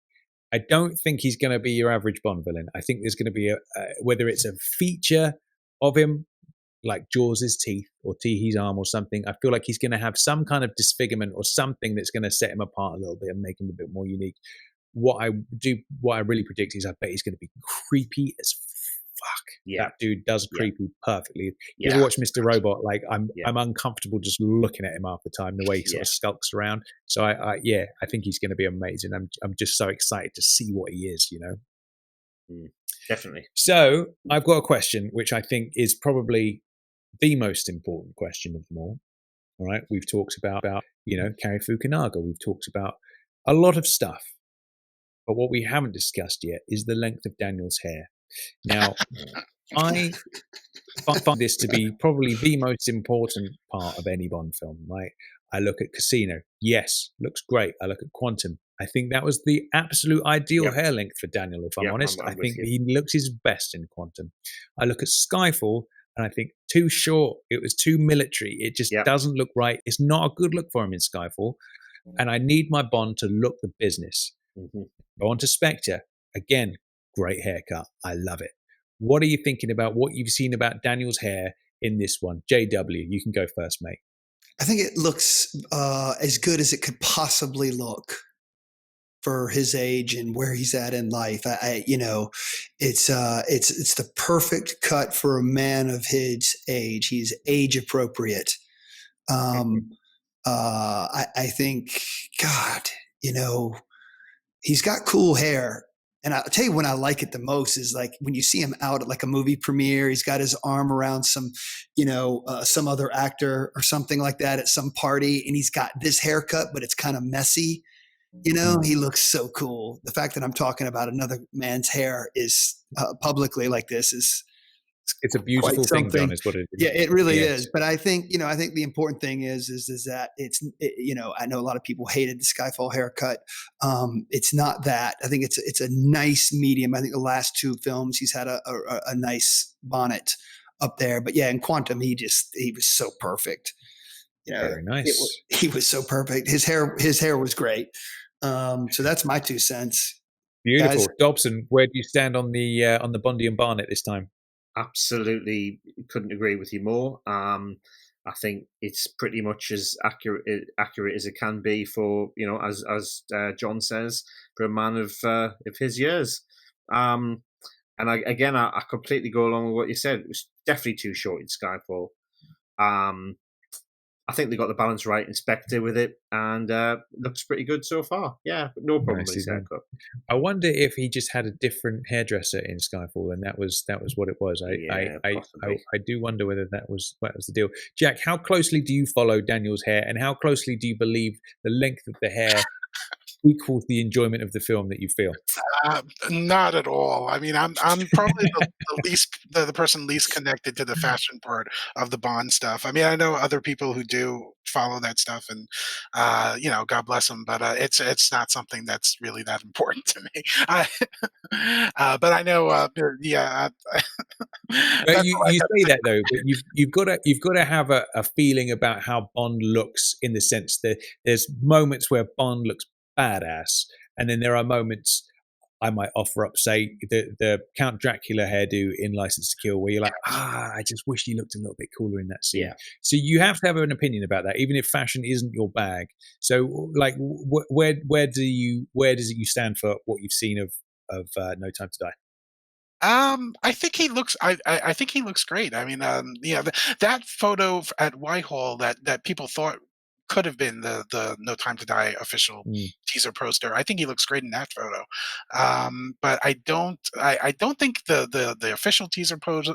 I don't think he's going to be your average Bond villain. I think there's going to be whether it's a feature of him, like Jaws' teeth or Teeh's arm or something. I feel like he's going to have some kind of disfigurement or something that's going to set him apart a little bit and make him a bit more unique. What I really predict is I bet he's going to be creepy as fuck. Yeah. That dude does creepy perfectly. Yeah. You ever watch Mr. Robot? Like I'm uncomfortable just looking at him half the time, the way he sort of skulks around. So I think he's going to be amazing. I'm just so excited to see what he is, you know. Definitely. So I've got a question which I think is probably the most important question of them all. All right, we've talked about Cary Fukunaga. We've talked about a lot of stuff, but what we haven't discussed yet is the length of Daniel's hair. Now, I find this to be probably the most important part of any Bond film, right? I look at Casino. Yes, looks great. I look at Quantum. I think that was the absolute ideal hair length for Daniel, if I'm honest. I think he looks his best in Quantum. I look at Skyfall, and I think too short. It was too military. It just doesn't look right. It's not a good look for him in Skyfall. And I need my Bond to look the business. Go on to Spectre. Again, great haircut. I love it. What are you thinking about what you've seen about Daniel's hair in this one? JW, you can go first, mate. I think it looks as good as it could possibly look for his age and where he's at in life. It's the perfect cut for a man of his age. He's age appropriate. I think, God, he's got cool hair. And I'll tell you when I like it the most is like when you see him out at like a movie premiere, he's got his arm around some other actor or something like that at some party, and he's got this haircut, but it's kind of messy. He looks so cool. The fact that I'm talking about another man's hair is publicly like this is it's a beautiful thing, John, is what it is. Yeah, it really is. But I think the important thing is that I know a lot of people hated the Skyfall haircut. It's not that. I think it's a nice medium. I think the last two films he's had a nice bonnet up there. But yeah, in Quantum he was so perfect. Very nice. He was so perfect. His hair was great. So that's my 2 cents. Beautiful. Guys, Dobson, where do you stand on the Bondi and Barnett this time? Absolutely couldn't agree with you more. I think it's pretty much as accurate as it can be for, as John says, for a man of his years. And I completely go along with what you said. It was definitely too short in Skyfall. I think they got the balance right in Spectre with it, and looks pretty good so far. Yeah, but no problem with his haircut. I wonder if he just had a different hairdresser in Skyfall, and that was what it was. I do wonder whether that was the deal. Jack, how closely do you follow Daniel's hair, and how closely do you believe the length of the hair equals the enjoyment of the film that you feel? Not at all. I mean, I'm probably the person least connected to the fashion part of the Bond stuff. I mean, I know other people who do follow that stuff, and God bless them. But it's not something that's really that important to me. But I know, But you say that though, but you've got to have a feeling about how Bond looks, in the sense that there's moments where Bond looks badass, and then there are moments I might offer up, say the Count Dracula hairdo in License to Kill, where you're like, I just wish he looked a little bit cooler in that scene. Yeah. So you have to have an opinion about that, even if fashion isn't your bag. So, like, where does it stand for what you've seen of No Time to Die? I think he looks. I think he looks great. I mean, that photo at Whitehall that people thought could have been the No Time to Die official teaser poster. I think he looks great in that photo. But I don't think the official teaser poster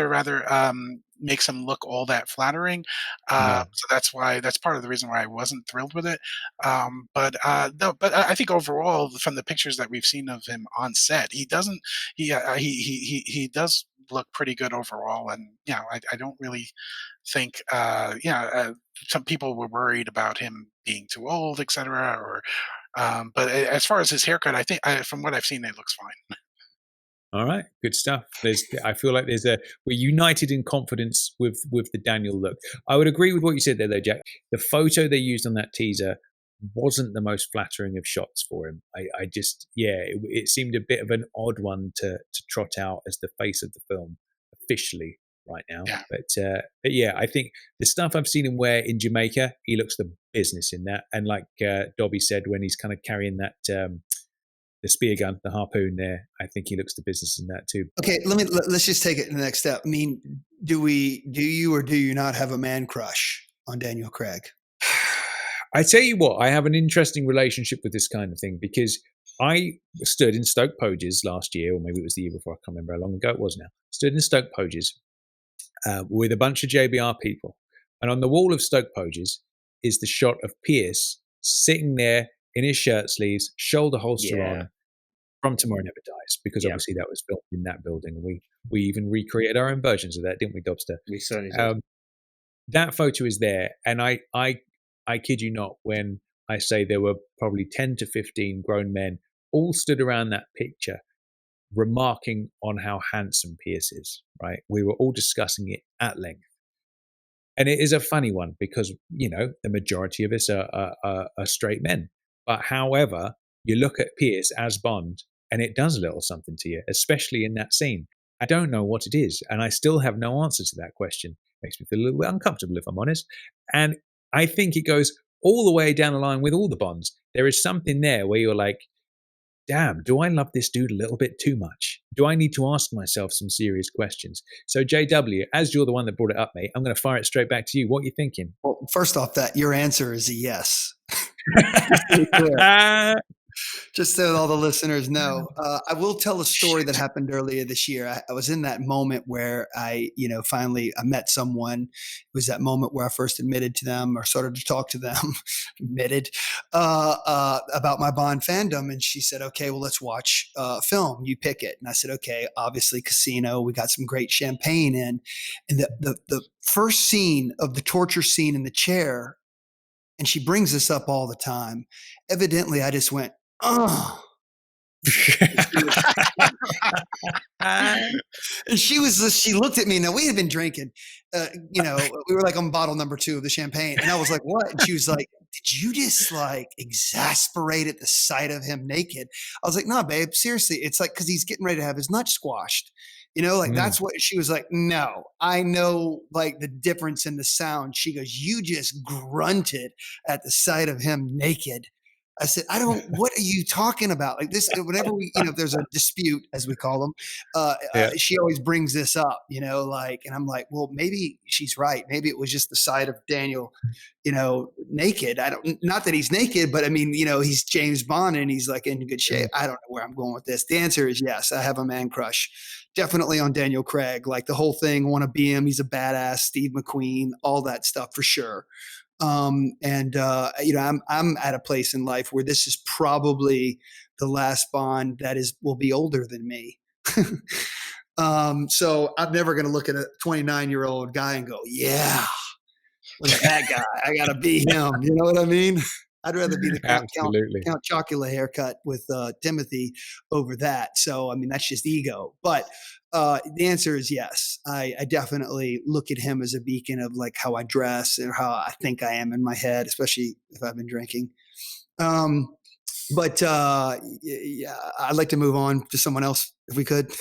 rather makes him look all that flattering. So that's part of the reason why I wasn't thrilled with it. But I think overall, from the pictures that we've seen of him on set, he does look pretty good overall. And I don't really think some people were worried about him being too old, etc. But as far as his haircut, I think from what I've seen, it looks fine. All right, good stuff. I feel like we're united in confidence with the Daniel look. I would agree with what you said there, though, Jack. The photo they used on that teaser wasn't the most flattering of shots for him. I just, it seemed a bit of an odd one to trot out as the face of the film officially right now. Yeah. But yeah, I think the stuff I've seen him wear in Jamaica, he looks the business in that. And like Dobby said, when he's kind of carrying that the spear gun, the harpoon there, I think he looks the business in that too. Okay, let's just take it to the next step. I mean, do you or do you not have a man crush on Daniel Craig? I tell you what, I have an interesting relationship with this kind of thing because I stood in Stoke Poges last year, or maybe it was the year before, I can't remember how long ago it was now. Stood in Stoke Poges with a bunch of JBR people. And on the wall of Stoke Poges is the shot of Pierce sitting there in his shirt sleeves, shoulder holster on, from Tomorrow Never Dies, because obviously that was filmed in that building. We even recreated our own versions of that, didn't we, Dobster? We certainly did. That photo is there. And I kid you not when I say there were probably 10 to 15 grown men all stood around that picture remarking on how handsome Pierce is, right? We were all discussing it at length. And it is a funny one because, you know, the majority of us are straight men. But however, you look at Pierce as Bond and it does a little something to you, especially in that scene. I don't know what it is. And I still have no answer to that question. Makes me feel a little bit uncomfortable, if I'm honest. And I think it goes all the way down the line with all the Bonds. There is something there where you're like, damn, do I love this dude a little bit too much? Do I need to ask myself some serious questions? So JW, as you're the one that brought it up, mate, I'm going to fire it straight back to you. What are you thinking? Well, first off, that your answer is a yes. Just so all the listeners know, I will tell a story that happened earlier this year. I was in that moment where finally I met someone. It was that moment where I first admitted to them or started to talk to them, about my Bond fandom. And she said, okay, well, let's watch a film. You pick it. And I said, okay, obviously Casino. We got some great champagne in. And the first scene of the torture scene in the chair, and she brings this up all the time. Evidently, I just went, oh. And she looked at me. Now we had been drinking, we were like on bottle number 2 of the champagne. And I was like, what? And she was like, did you just like exasperate at the sight of him naked? I was like, no, babe, seriously. It's like, cause he's getting ready to have his nut squashed. That's what she was like. No, I know like the difference in the sound. She goes, you just grunted at the sight of him naked. I said, what are you talking about? Like this, whenever if there's a dispute, as we call them, she always brings this up, and I'm like, well, maybe she's right. Maybe it was just the sight of Daniel, naked. Not that he's naked, but I mean, he's James Bond and he's like in good shape. I don't know where I'm going with this. The answer is yes. I have a man crush, definitely on Daniel Craig, like the whole thing. Want to be him. He's a badass, Steve McQueen, all that stuff for sure. I'm at a place in life where this is probably the last Bond that will be older than me. So I'm never going to look at a 29-year-old guy and go, yeah, look at that guy. I got to be him. You know what I mean? I'd rather be the Count Chocula haircut with Timothy over that. So, I mean, that's just ego. But the answer is yes. I definitely look at him as a beacon of like how I dress and how I think I am in my head, especially if I've been drinking. But I'd like to move on to someone else if we could.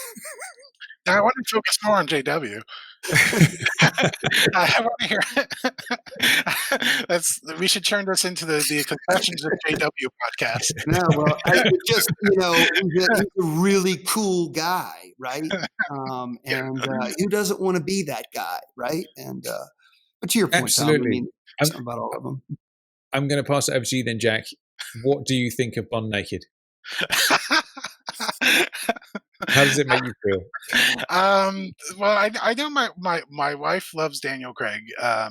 I want to focus more on JW. I want to hear. We should turn this into the Confessions of JW podcast. No, well, he's a really cool guy, right? Who doesn't want to be that guy, right? And but to your point, absolutely. Tom, I mean, something about all of them. I'm going to pass it over to you then, Jack. What do you think of Bond naked? How does it make you feel? Well, I know my wife loves Daniel Craig.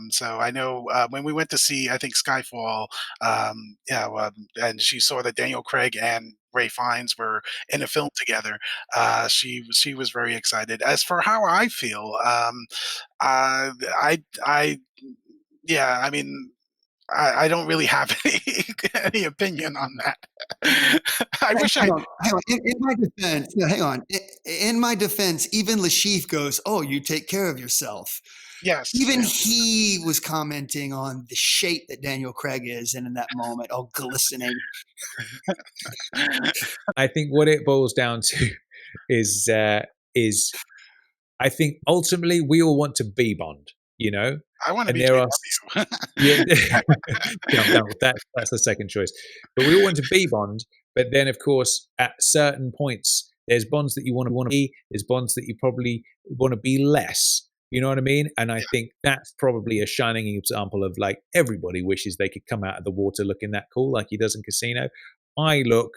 So I know when we went to see, I think Skyfall, and she saw that Daniel Craig and Ray Fiennes were in a film together. She was very excited. As for how I feel, I don't really have any opinion on that. Hang on. In my defense, even Lashif goes, "Oh, you take care of yourself." Yes. Even yeah. he was commenting on the shape that Daniel Craig is in that moment, all glistening. I think what it boils down to is I think ultimately we all want to be Bond, you know, I want to and be there are JW. yeah, that's the second choice. But we all want to be Bond, but then of course at certain points there's Bonds that you want to be, there's Bonds that you probably want to be less. You know what I mean? And I think that's probably a shining example of like everybody wishes they could come out of the water looking that cool, like he does in Casino. I look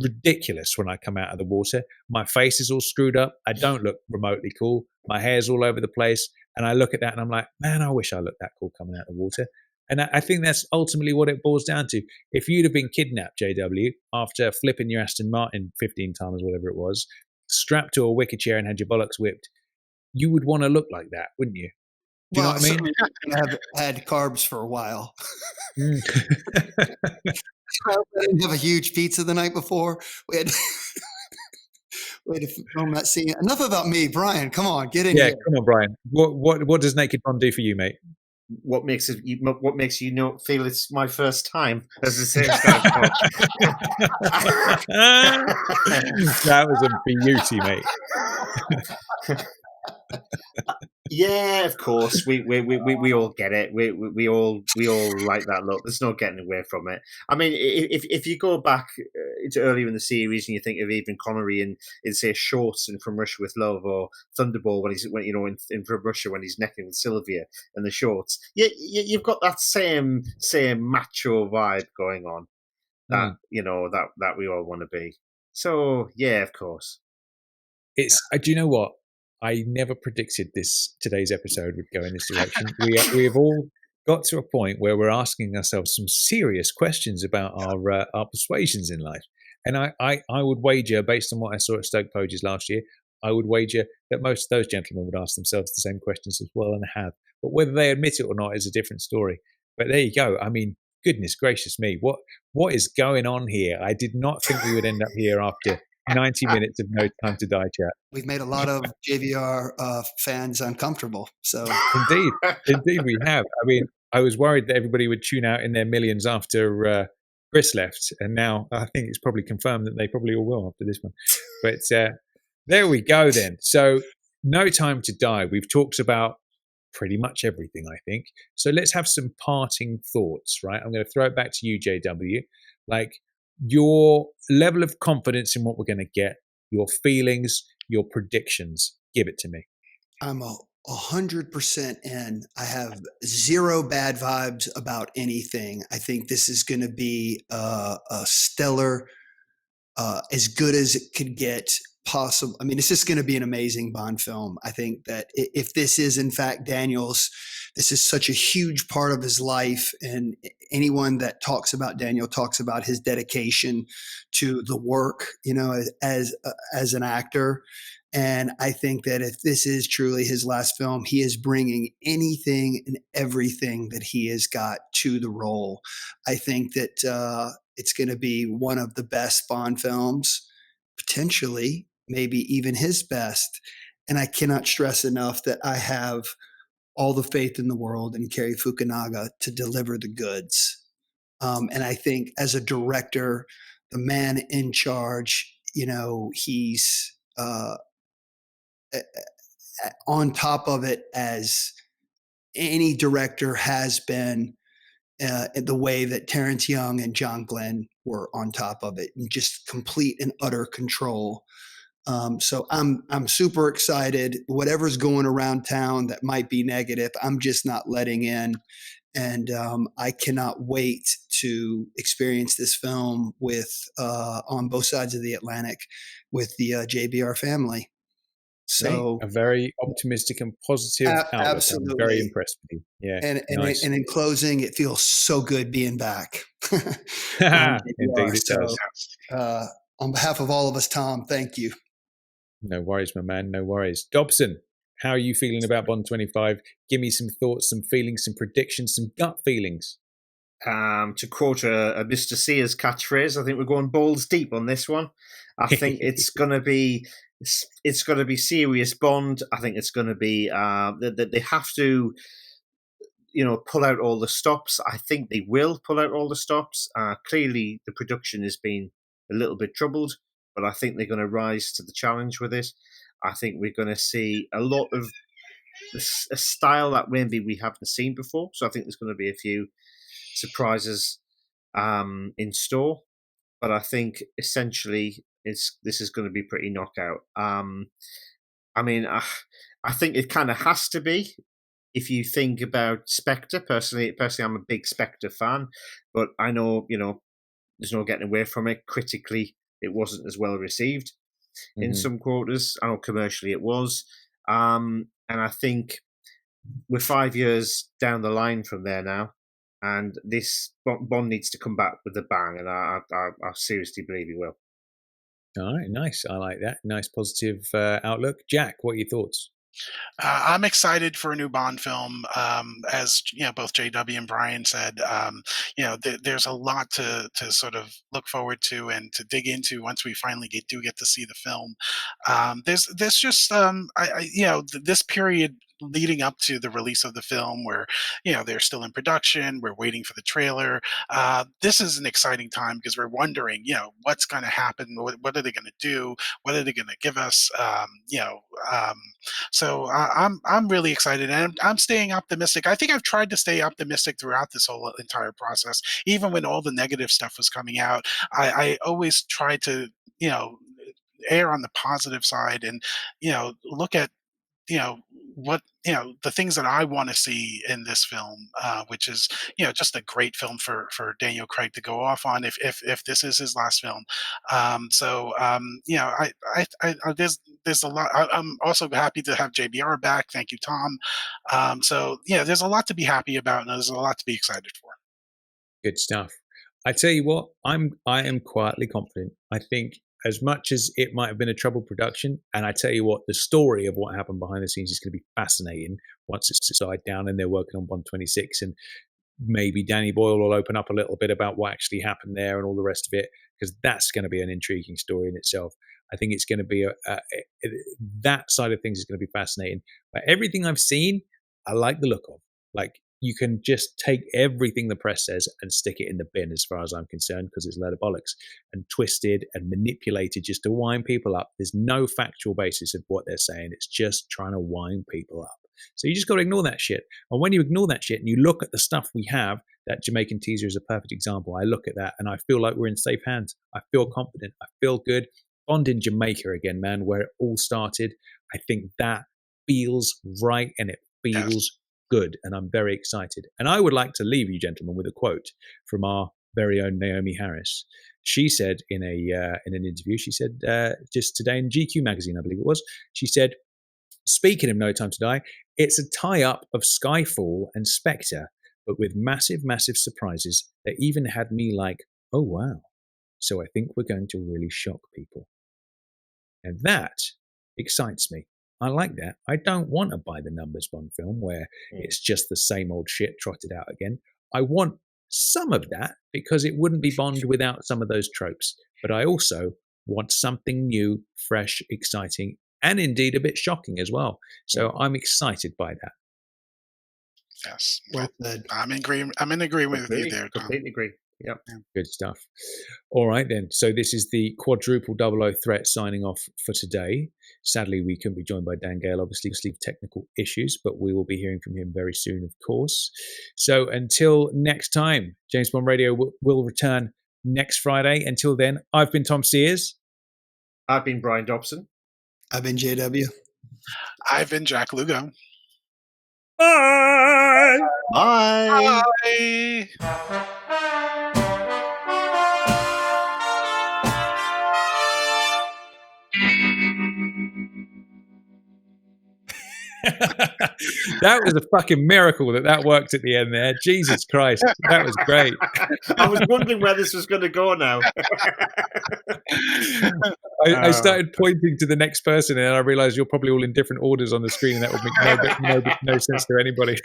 ridiculous when I come out of the water. My face is all screwed up. I don't look remotely cool. My hair's all over the place. And I look at that and I'm like, man, I wish I looked that cool coming out of the water. And I think that's ultimately what it boils down to. If you'd have been kidnapped, JW, after flipping your Aston Martin 15 times, whatever it was, strapped to a wicker chair and had your bollocks whipped, you would want to look like that, wouldn't you? Do you know what I mean? I have had carbs for a while. Mm. I didn't have a huge pizza the night before. We had to film that scene. Enough about me, Brian. Come on, get in Yeah, here. come on, Brian. What does Naked Bond do for you, mate? What makes you know feel it's my first time as the same That was a beauty, mate. Yeah, of course. We all get it. We all like that look. There's no getting away from it. I mean, if you go back to earlier in the series and you think of even Connery in say Shorts and From Russia with Love or Thunderball when in From Russia when he's necking with Sylvia and the Shorts, you've got that same macho vibe going on that that we all want to be. So yeah, of course. It's. Do you know what? I never predicted today's episode would go in this direction. We have all got to a point where we're asking ourselves some serious questions about our persuasions in life. And I would wager, based on what I saw at Stoke Poges last year, I would wager that most of those gentlemen would ask themselves the same questions as well and have. But whether they admit it or not is a different story. But there you go. I mean, goodness gracious me, what is going on here? I did not think we would end up here after 90 minutes of No Time to Die chat. We've made a lot of JVR fans uncomfortable. So Indeed we have. I mean, I was worried that everybody would tune out in their millions after Chris left, and now I think it's probably confirmed that they probably all will after this one. But there we go then. So No Time to Die. We've talked about pretty much everything, I think. So let's have some parting thoughts, right? I'm going to throw it back to you, JW. Like, your level of confidence in what we're going to get, your feelings, your predictions. Give it to me. I'm 100% in. I have zero bad vibes about anything. I think this is going to be a stellar, as good as it could get possible. I mean, it's just going to be an amazing Bond film. I think that if this is in fact Daniel's, this is such a huge part of his life, and anyone that talks about Daniel talks about his dedication to the work, as an actor. And I think that if this is truly his last film, he is bringing anything and everything that he has got to the role. I think that it's going to be one of the best Bond films, potentially, maybe even his best. And I cannot stress enough that I have all the faith in the world in Cary Fukunaga to deliver the goods. And I think as a director, the man in charge, he's on top of it as any director has been, the way that Terrence Young and John Glenn were on top of it, and just complete and utter control. So I'm super excited. Whatever's going around town that might be negative, I'm just not letting in. And I cannot wait to experience this film on both sides of the Atlantic with the JBR family. So a very optimistic and positive outlook. Absolutely. I'm very impressed with you. Yeah. And nice. and in closing, it feels so good being back. Indeed it does. On behalf of all of us, Tom, thank you. No worries, my man. No worries. Dobson, how are you feeling about Bond 25? Give me some thoughts, some feelings, some predictions, some gut feelings. To quote a Mr. Sears catchphrase, I think we're going balls deep on this one. I think it's going to be it's going to be serious Bond. I think it's going to be that they have to, pull out all the stops. I think they will pull out all the stops. Clearly, the production has been a little bit troubled, but I think they're going to rise to the challenge with it. I think we're going to see a lot of a style that maybe we haven't seen before. So I think there's going to be a few surprises in store. But I think essentially this is going to be pretty knockout. I think it kind of has to be. If you think about Spectre, personally, I'm a big Spectre fan, but I know, there's no getting away from it. Critically, it wasn't as well received in some quarters. I know commercially it was. And I think we're 5 years down the line from there now, and this Bond needs to come back with a bang, and I seriously believe he will. All right, nice. I like that. Nice positive outlook. Jack, what are your thoughts? I'm excited for a new Bond film. As both JW and Brian said, there's a lot to sort of look forward to and to dig into once we finally get to see the film. There's just this period leading up to the release of the film where they're still in production, we're waiting for the trailer. This is an exciting time because we're wondering what's going to happen, what are they going to do, what are they going to give us. So I'm really excited, and I'm staying optimistic. I think I've tried to stay optimistic throughout this whole entire process. Even when all the negative stuff was coming out, I always tried to err on the positive side and look at what the things that I want to see in this film, which is just a great film for Daniel Craig to go off on if this is his last film. There's a lot. I'm also happy to have JBR back. Thank you, Tom. There's a lot to be happy about, and there's a lot to be excited for. Good stuff. I tell you what, I am quietly confident. I think, as much as it might have been a troubled production, and I tell you what, the story of what happened behind the scenes is going to be fascinating once it's died down and they're working on Bond 26, and maybe Danny Boyle will open up a little bit about what actually happened there and all the rest of it, because that's going to be an intriguing story in itself. I think it's going to be that side of things is going to be fascinating. But everything I've seen, I like the look of. Like, you can just take everything the press says and stick it in the bin as far as I'm concerned, because it's a load of bollocks and twisted and manipulated just to wind people up. There's no factual basis of what they're saying. It's just trying to wind people up. So you just got to ignore that shit. And when you ignore that shit and you look at the stuff we have, that Jamaican teaser is a perfect example. I look at that and I feel like we're in safe hands. I feel confident. I feel good. Bond in Jamaica again, man, where it all started. I think that feels right and it feels good, and I'm very excited. And I would like to leave you, gentlemen, with a quote from our very own Naomi Harris. She said in an interview, she said just today in GQ magazine, I believe it was, she said, speaking of No Time to Die, it's a tie-up of Skyfall and Spectre, but with massive, massive surprises that even had me like, oh wow. So I think we're going to really shock people. And that excites me. I like that. I don't want a by the numbers Bond film where it's just the same old shit trotted out again. I want some of that because it wouldn't be Bond without some of those tropes. But I also want something new, fresh, exciting, and indeed a bit shocking as well. So I'm excited by that. Yes. Well, I'm in agreement with you there, Tom. Completely agree. Yep. Good stuff. All right, then. So this is the quadruple 00 threat signing off for today. Sadly, we couldn't be joined by Dan Gale, obviously, with technical issues, but we will be hearing from him very soon, of course. So until next time, James Bond Radio will return next Friday. Until then, I've been Tom Sears. I've been Brian Dobson. I've been JW. I've been Jack Lugo. Bye! Bye! Bye! That was a fucking miracle that worked at the end there. Jesus Christ. That was great. I was wondering where this was going to go now. I started pointing to the next person and I realized you're probably all in different orders on the screen and that would make no sense to anybody.